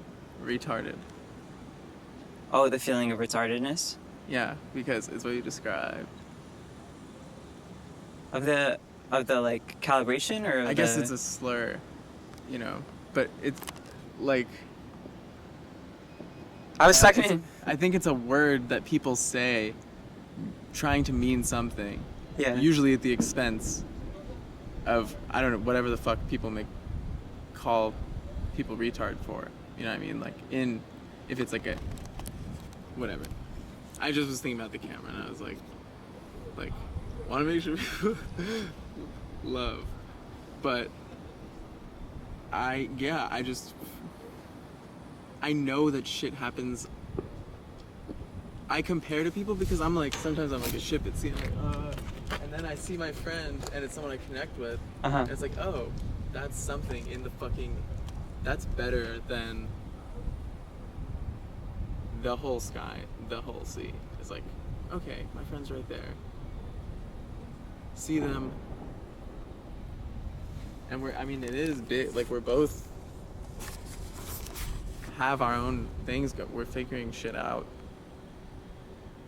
retarded. Oh, the feeling of retardedness? Yeah, because it's what you described. Of the like calibration or... I guess it's a slur, but it's like... I think it's a word that people say trying to mean something. Yeah. Usually at the expense of, I don't know, whatever the fuck people call people retard for. You know what I mean? Like, if it's like a, whatever. I just was thinking about the camera and I was like, want to make sure people love. But I know that shit happens. I compare to people because I'm like, sometimes I'm like a ship at sea, and then I see my friend and it's someone I connect with, and it's like, oh, that's something in the fucking, that's better than the whole sky, the whole sea. It's like, okay, my friend's right there. See them. And it is big, like, we're both have our own things, we're figuring shit out.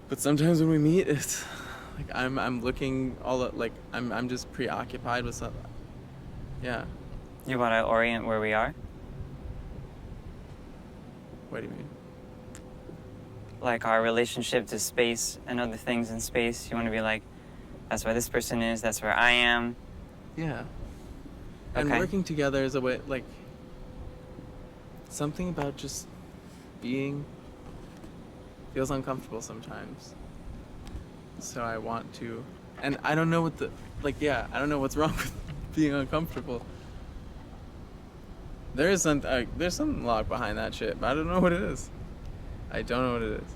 But sometimes when we meet, it's like I'm looking I'm just preoccupied with something. Yeah. You want to orient where we are? What do you mean? Like our relationship to space and other things in space. You want to be like, that's where this person is, that's where I am. Yeah. And Okay. working together is a way, like, something about just being feels uncomfortable sometimes. So I want to, and I don't know what I don't know what's wrong with being uncomfortable. There's some lock behind that shit, but I don't know what it is. I don't know what it is.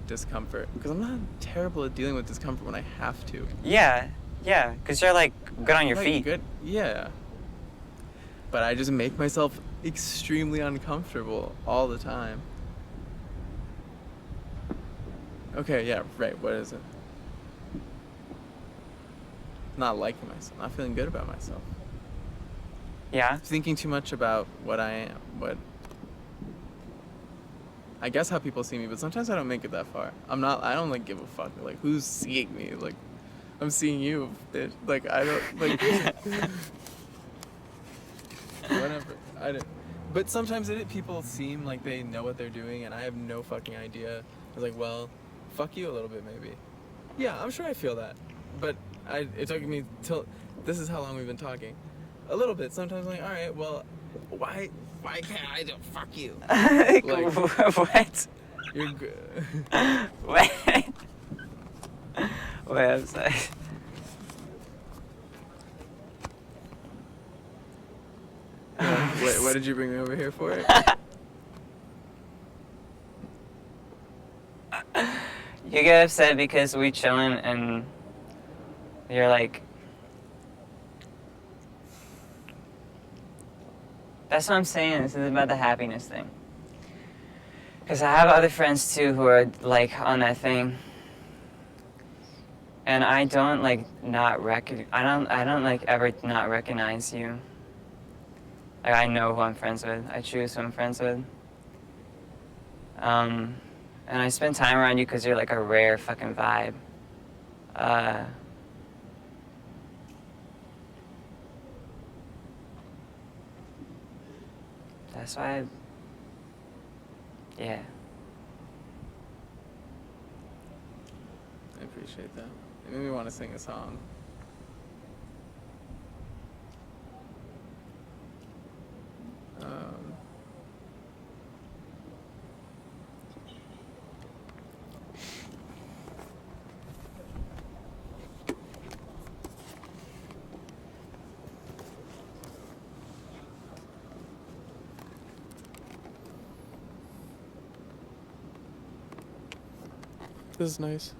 Discomfort. Because I'm not terrible at dealing with discomfort when I have to. Yeah, because you're like good on your Like, feet. Good, yeah. But I just make myself extremely uncomfortable all the time. Okay, yeah, right, what is it? Not liking myself, not feeling good about myself. Yeah. Thinking too much about what I am, I guess how people see me, but sometimes I don't make it that far. I don't like give a fuck, like, who's seeing me? Like, I'm seeing you, bitch. Like, I don't, like, whatever, I don't. But sometimes people seem like they know what they're doing, and I have no fucking idea. I was like, well, fuck you a little bit, maybe. Yeah, I'm sure I feel that. But it took me till, this is how long we've been talking. A little bit. Sometimes I'm like, alright, well, why can't I do fuck you? Like, Like- what? You're good. Wait. Wait, I'm sorry. What did you bring me over here for? You get upset because we chillin' and you're like, that's what I'm saying. This is about the happiness thing. Because I have other friends too who are like on that thing, and I don't like I don't like ever not recognize you. Like, I know who I'm friends with. I choose who I'm friends with. And I spend time around you because you're like a rare fucking vibe. That's why yeah. I appreciate that. It made me want to sing a song. This is nice.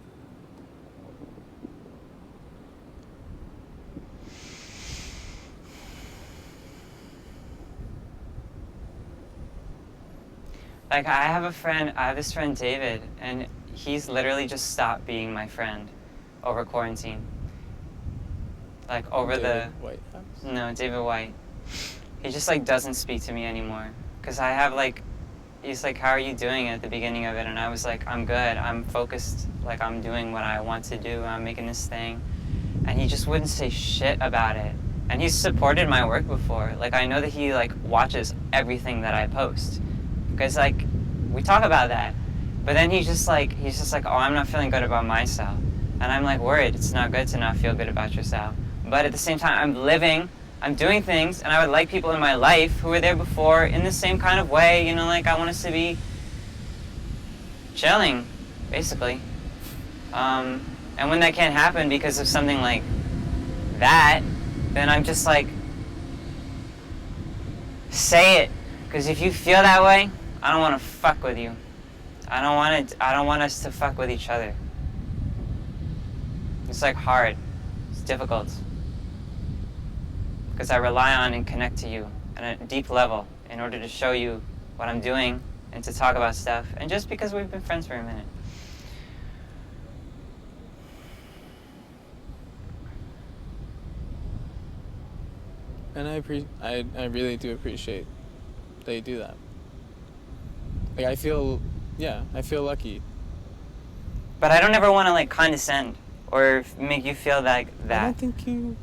Like, I have this friend David, and he's literally just stopped being my friend over quarantine. Like, over David Whitehouse? No, David White. He just, like, doesn't speak to me anymore. Because I have, like, he's like, how are you doing at the beginning of it? And I was like, I'm good. I'm focused. Like, I'm doing what I want to do. I'm making this thing. And he just wouldn't say shit about it. And he's supported my work before. Like, I know that he, like, watches everything that I post. Because, like, we talk about that. But then he's just like, oh, I'm not feeling good about myself. And I'm like, worried. It's not good to not feel good about yourself. But at the same time, I'm doing things, and I would like people in my life who were there before in the same kind of way, you know, like, I want us to be chilling, basically. And when that can't happen because of something like that, then I'm just like, Say it, because if you feel that way, I don't want to fuck with you. I don't want us to fuck with each other. It's like hard. It's difficult. Because I rely on and connect to you at a deep level in order to show you what I'm doing and to talk about stuff. And just because we've been friends for a minute. And I really do appreciate that you do that. Like, I feel lucky. But I don't ever want to, like, condescend or make you feel like I that. don't think you...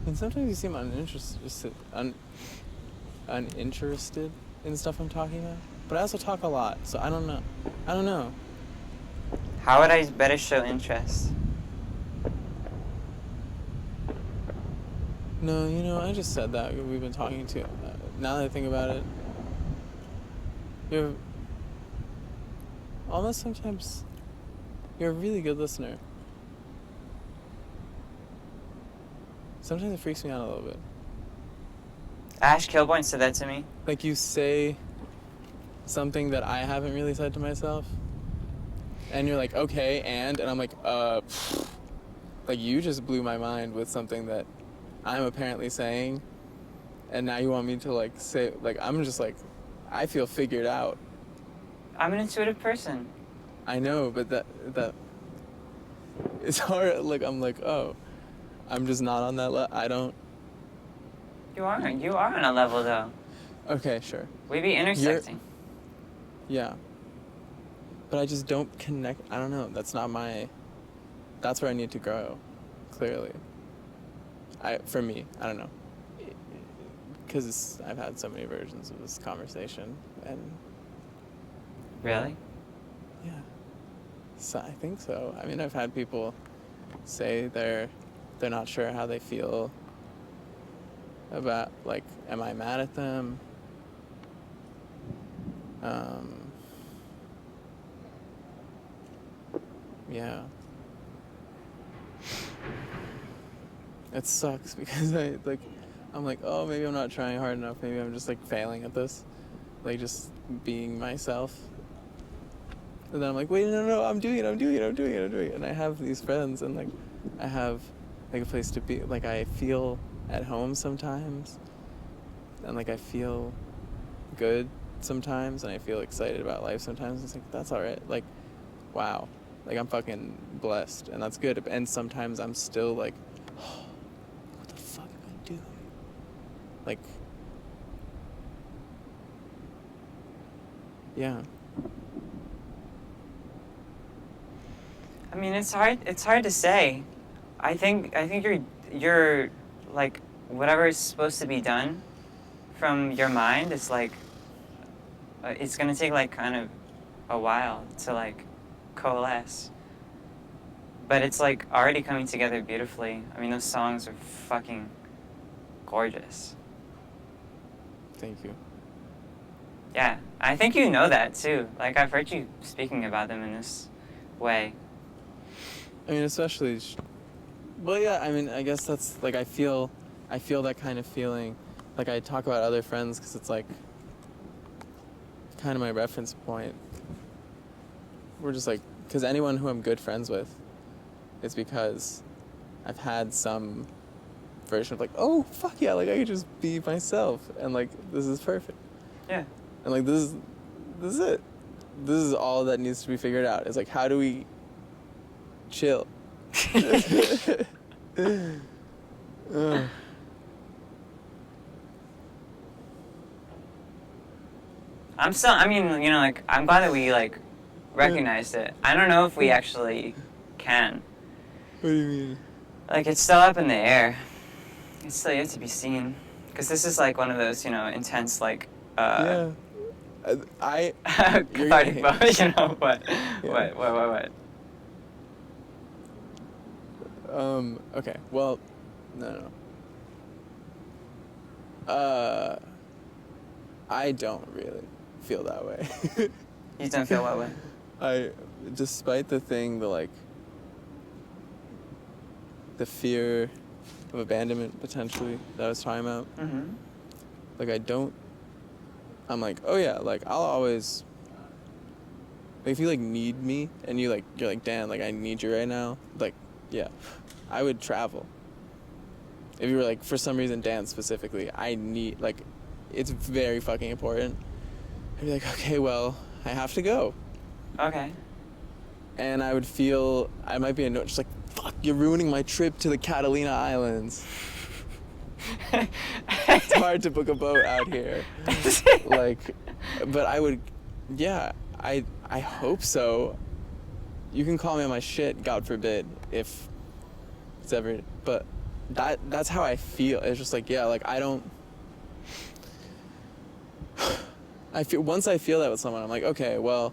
And sometimes you seem uninterested in stuff I'm talking about. But I also talk a lot, so I don't know. How would I better show interest? No, I just said that. We've been talking to... now that I think about it, you're... almost sometimes... you're a really good listener. Sometimes it freaks me out a little bit. Ash Kilborn said that to me. Like, you say something that I haven't really said to myself, and you're like, okay, and I'm like, like, you just blew my mind with something that I'm apparently saying, and now you want me to, like, say, like, I'm just like, I feel figured out. I'm an intuitive person. I know, but that it's hard. Like, I'm like, oh, I'm just not on that level. I don't. You are on a level, though. Okay, sure. We be intersecting. Yeah. But I just don't connect. I don't know. That's where I need to grow, clearly. For me, I don't know. Because I've had so many versions of this conversation, and... Really? Yeah. So I think so. I mean, I've had people say they're not sure how they feel about, like, am I mad at them? Yeah. It sucks because I'm like, oh, maybe I'm not trying hard enough. Maybe I'm just, like, failing at this. Like, just being myself. And then I'm like, wait, no, I'm doing it. And I have these friends, and, like, I have, like, a place to be. Like, I feel at home sometimes. And, like, I feel good sometimes, and I feel excited about life sometimes. It's like, that's all right. Like, wow. Like, I'm fucking blessed, and that's good. And sometimes I'm still like, oh, what the fuck am I doing? Like, yeah. I mean, it's hard to say. I think you're like, whatever is supposed to be done from your mind, it's like it's gonna take, like, kind of a while to, like, coalesce. But it's, like, already coming together beautifully. I mean, those songs are fucking gorgeous. Thank you. Yeah, I think you know that too. Like, I've heard you speaking about them in this way. I mean, especially, well, yeah, I mean, I guess that's, like, I feel that kind of feeling. Like, I talk about other friends because it's, like, kind of my reference point. We're just, like, because anyone who I'm good friends with, it's because I've had some version of, like, oh, fuck yeah, like, I could just be myself, and, like, this is perfect. Yeah. And, like, this is it. This is all that needs to be figured out. It's like, how do we chill? I mean, you know, like, I'm glad that we, like, recognized it. I don't know if we actually can. What do you mean? Like, it's still up in the air. It's still yet to be seen. Because this is, like, one of those, you know, intense, like, yeah. cathartic moments, you know, what? Yeah. What? Okay, well, no. I don't really feel that way. You don't feel what way? Despite the thing, the fear of abandonment potentially that I was talking about. Mm-hmm. Like I'm like, oh yeah, like I'll always, like, if you like need me and you're like, Dan, like I need you right now, like, yeah, I would travel. If you were like, for some reason, Dan specifically, I need, like, it's very fucking important, I'd be like, okay, well, I have to go. Okay. And I would feel, I might be annoyed, just like, fuck, you're ruining my trip to the Catalina Islands. It's hard to book a boat out here. Like, but I would, yeah, I hope so. You can call me on my shit, God forbid, if it's ever, but that's how I feel. It's just like, yeah, like I don't, once I feel that with someone, I'm like, okay, well,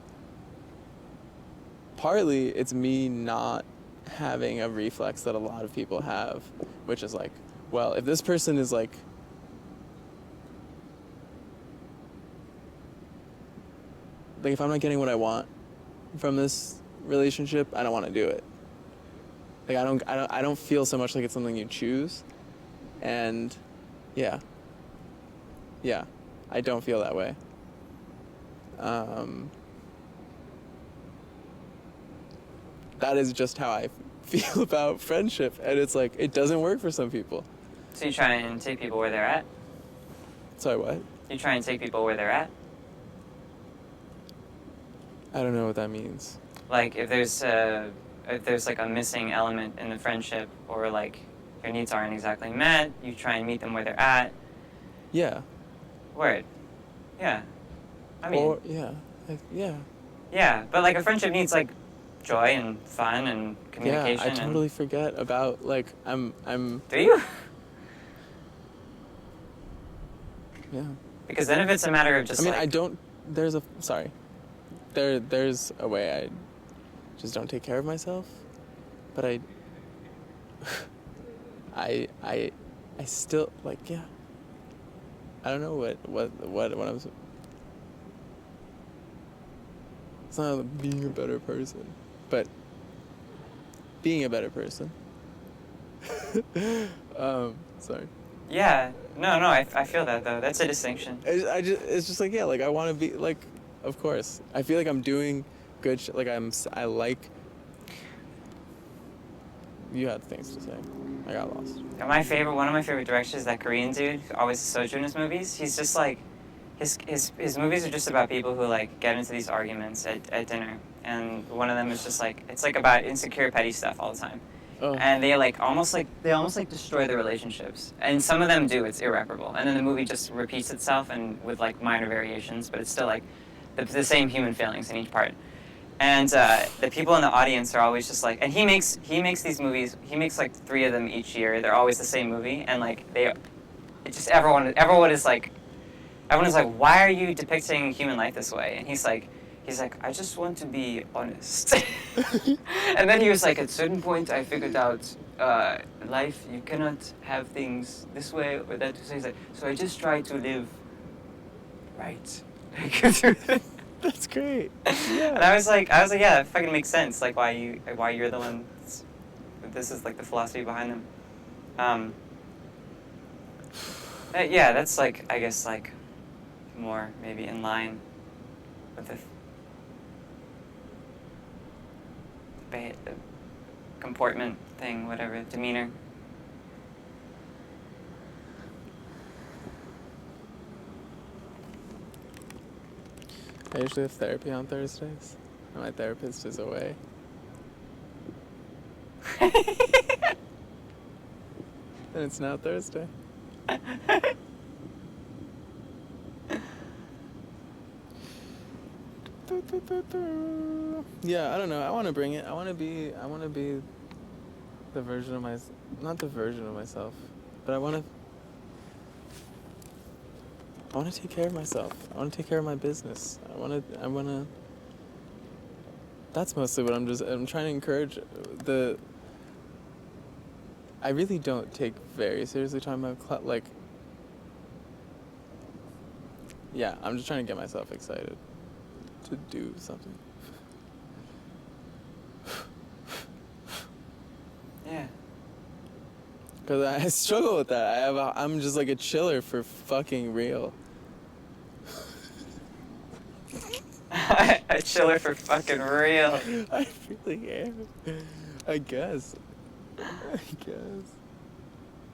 partly it's me not having a reflex that a lot of people have, which is like, well, if this person is like, if I'm not getting what I want from this relationship, I don't want to do it. Like I don't feel so much like it's something you choose, and yeah, I don't feel that way. That is just how I feel about friendship, and it's like it doesn't work for some people. So you try and take people where they're at? Sorry, what? You try and take people where they're at? I don't know what that means. Like if there's like a missing element in the friendship, or like your needs aren't exactly met, you try and meet them where they're at. Yeah. Word. Yeah. I mean. Or yeah. Yeah. Yeah, but like a friendship needs like joy and fun and communication. Yeah, I totally forget about like I'm. Do you? Yeah. Because then if it's a matter of just. I mean, like, I don't. There's a sorry. There's a way I just don't take care of myself, but I still like, yeah. I don't know what I'm. It's not like being a better person, but being a better person. Sorry. Yeah. No, I feel that though. That's a distinction. It's just like, yeah, like I want to be like, of course. I feel like I'm doing good shit. Like I like. You had things to say. I got lost. One of my favorite directors is that Korean dude who always soju in his movies. He's just like, his movies are just about people who like get into these arguments at dinner, and one of them is just like, it's like about insecure petty stuff all the time. Oh. And they almost destroy the relationships, and some of them do. It's irreparable, and then the movie just repeats itself and with like minor variations, but it's still like the same human failings in each part. And the people in the audience are always just like, and he makes these movies. He makes like 3 of them each year. They're always the same movie, and like everyone is like, why are you depicting human life this way? And he's like, I just want to be honest. And then he was like, at a certain point, I figured out life, you cannot have things this way or that. So he's like, so I just try to live right. That's great. Yeah. And I was like, yeah, that fucking makes sense. Like why you're the one. This is like the philosophy behind them. Yeah, that's like, I guess like more maybe in line with the comportment thing, whatever, demeanor. I usually have therapy on Thursdays, and my therapist is away. And it's now Thursday. Yeah, I don't know. I want to bring it. I want to be the version of not the version of myself, but I want to take care of myself. I want to take care of my business. I want to. That's mostly what I'm trying to encourage I really don't take very seriously talking about like. Yeah, I'm just trying to get myself excited to do something. Yeah. Cause I struggle with that. I'm just like a chiller for fucking real. A chiller for fucking real. I really am. I guess.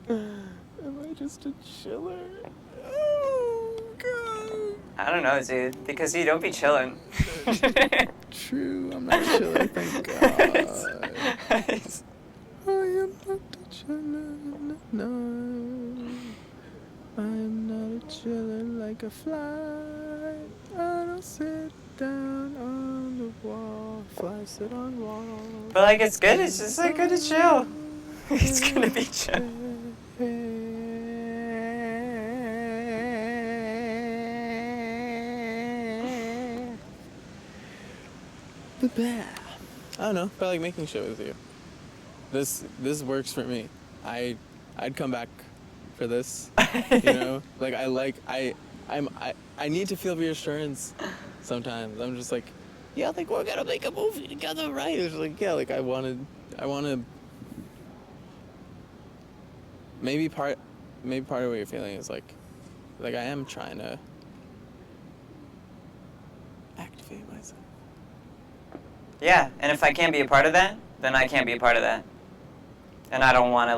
Am I just a chiller? Oh, God. I don't know, dude. Because you don't be chilling. True, I'm not a chiller, thank God. I am not a chiller, no. I am not a chiller like a fly. I don't sit down on the wall. Flies sit on walls. But like, it's good. It's just like good to chill. It's gonna be chill. I don't know. I like making shit with you. This works for me. I'd come back for this. You know, like I need to feel reassurance sometimes. I'm just like, yeah, like we're gonna make a movie together, right? It's like, yeah, like I wanna. Maybe part of what you're feeling is like I am trying to activate myself. Yeah, and if I can't be a part of that, then I can't be a part of that. And I don't want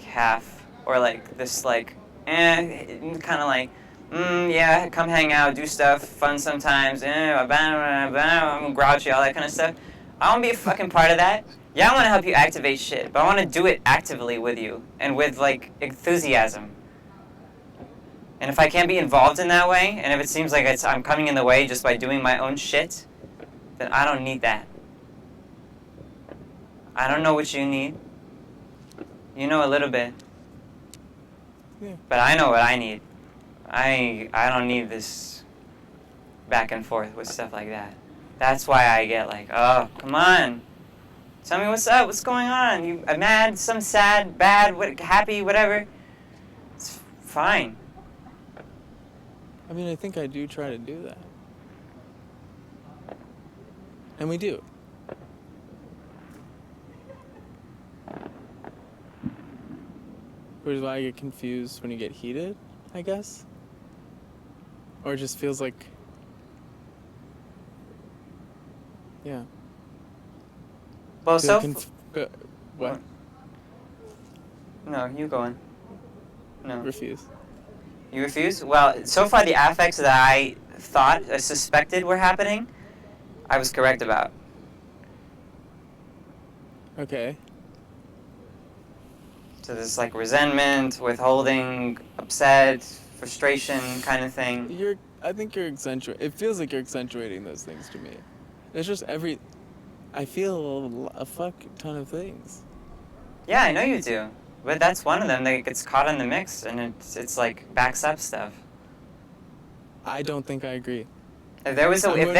half or like this like, kind of like, yeah, come hang out, do stuff, fun sometimes, I'm grouchy, all that kind of stuff. I want to be a fucking part of that. Yeah, I want to help you activate shit, but I want to do it actively with you and with like enthusiasm. And if I can't be involved in that way, and if it seems like I'm coming in the way just by doing my own shit, then I don't need that. I don't know what you need. You know a little bit. Yeah. But I know what I need. I don't need this back and forth with stuff like that. That's why I get like, oh, come on. Tell me what's up, what's going on? You mad, some sad, bad, happy, whatever. It's fine. I mean, I think I do try to do that. And we do. Which is why I get confused when you get heated, I guess. Or it just feels like... Yeah. Well, so... what? No, you go on. No. Refuse. You refuse? Well, so far the affects that I suspected were happening, I was correct about. Okay. So there's like resentment, withholding, upset, frustration kind of thing. I think you're accentuating. It feels like you're accentuating those things to me. It's just I feel a fuck ton of things. Yeah, I know you do. But that's one of them that gets caught in the mix and it's like backs up stuff. I don't think I agree. If there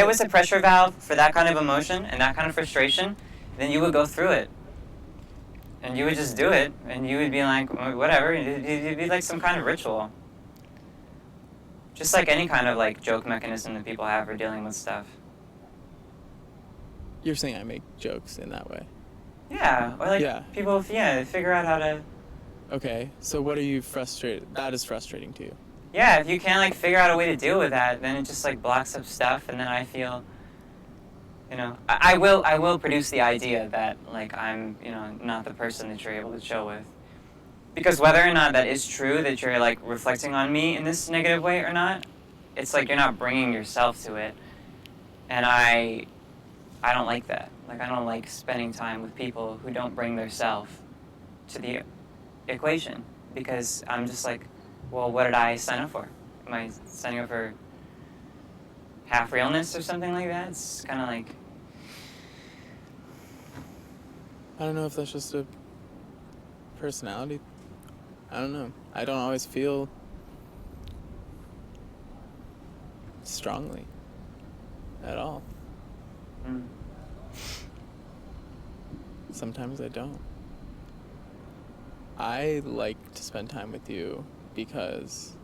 was a pressure valve for that kind of emotion and that kind of frustration, then you would go through it. And you would just do it, and you would be like, whatever, it'd be like some kind of ritual. Just like any kind of like joke mechanism that people have for dealing with stuff. You're saying I make jokes in that way? Yeah, or like people, figure out how to... Okay, so what are you frustrated? That is frustrating to you. Yeah, if you can't like figure out a way to deal with that, then it just like blocks up stuff, and then I feel, I will produce the idea that like I'm, not the person that you're able to chill with. Because whether or not that is true, that you're like reflecting on me in this negative way or not, it's like you're not bringing yourself to it. And I don't like that. Like I don't like spending time with people who don't bring their self to the equation. Because I'm just like, well, what did I sign up for? Am I signing up for half realness or something like that? It's kind of like... I don't know if that's just a personality. I don't know. I don't always feel strongly at all. Sometimes I don't. I like to spend time with you because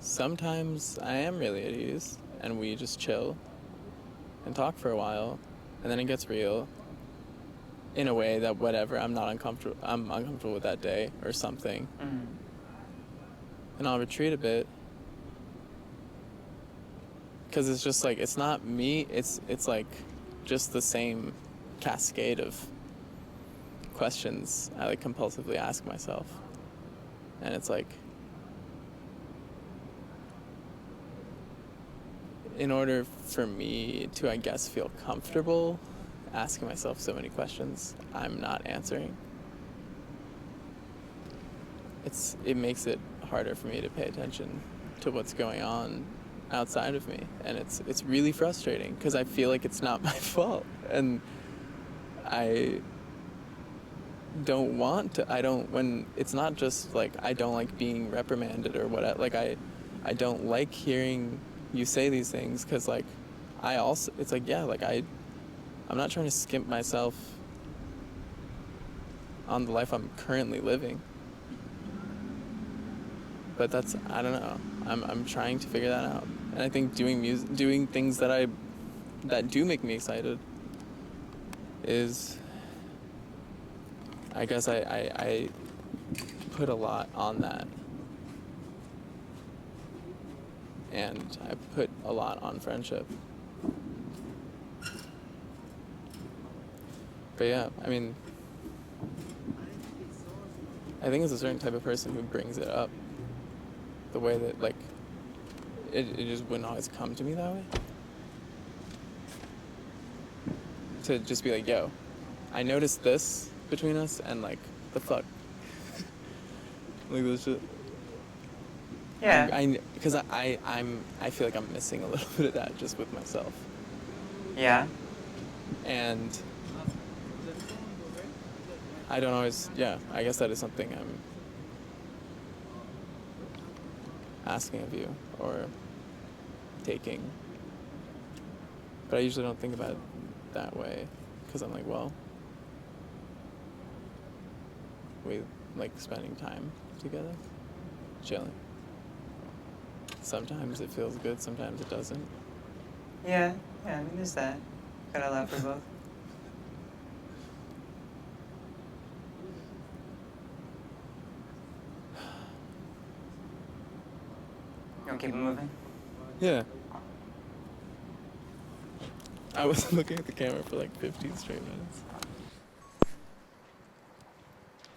sometimes I am really at ease and we just chill and talk for a while and then it gets real in a way that whatever, I'm uncomfortable with that day or something. Mm. And I'll retreat a bit. Because it's just like, it's not me, it's like just the same cascade of questions I like compulsively ask myself. And it's like, in order for me to, I guess, feel comfortable asking myself so many questions I'm not answering, it makes it harder for me to pay attention to what's going on outside of me, and it's really frustrating because I feel like it's not my fault, and I don't want to. When it's not just like I don't like being reprimanded or what. Like I don't like hearing you say these things because like I also, it's like, yeah, like I'm not trying to skimp myself on the life I'm currently living. But that's, I don't know. I'm trying to figure that out. And I think doing things that do make me excited is, I guess I put a lot on that. And I put a lot on friendship. But yeah, I mean, I think it's a certain type of person who brings it up. The way that, like, it just wouldn't always come to me that way. To just be like, yo, I noticed this between us, and like, the fuck? Like, this shit. Yeah. Because I feel like I'm missing a little bit of that just with myself. Yeah. And I don't always, yeah, I guess that is something I'm asking of you or taking. But I usually don't think about it that way because I'm like, well, we like spending time together, chilling. Sometimes it feels good, sometimes it doesn't. Yeah. Yeah. I mean, there's that. Gotta allow for both. You want to keep it moving? Yeah. I was looking at the camera for like 15 straight minutes.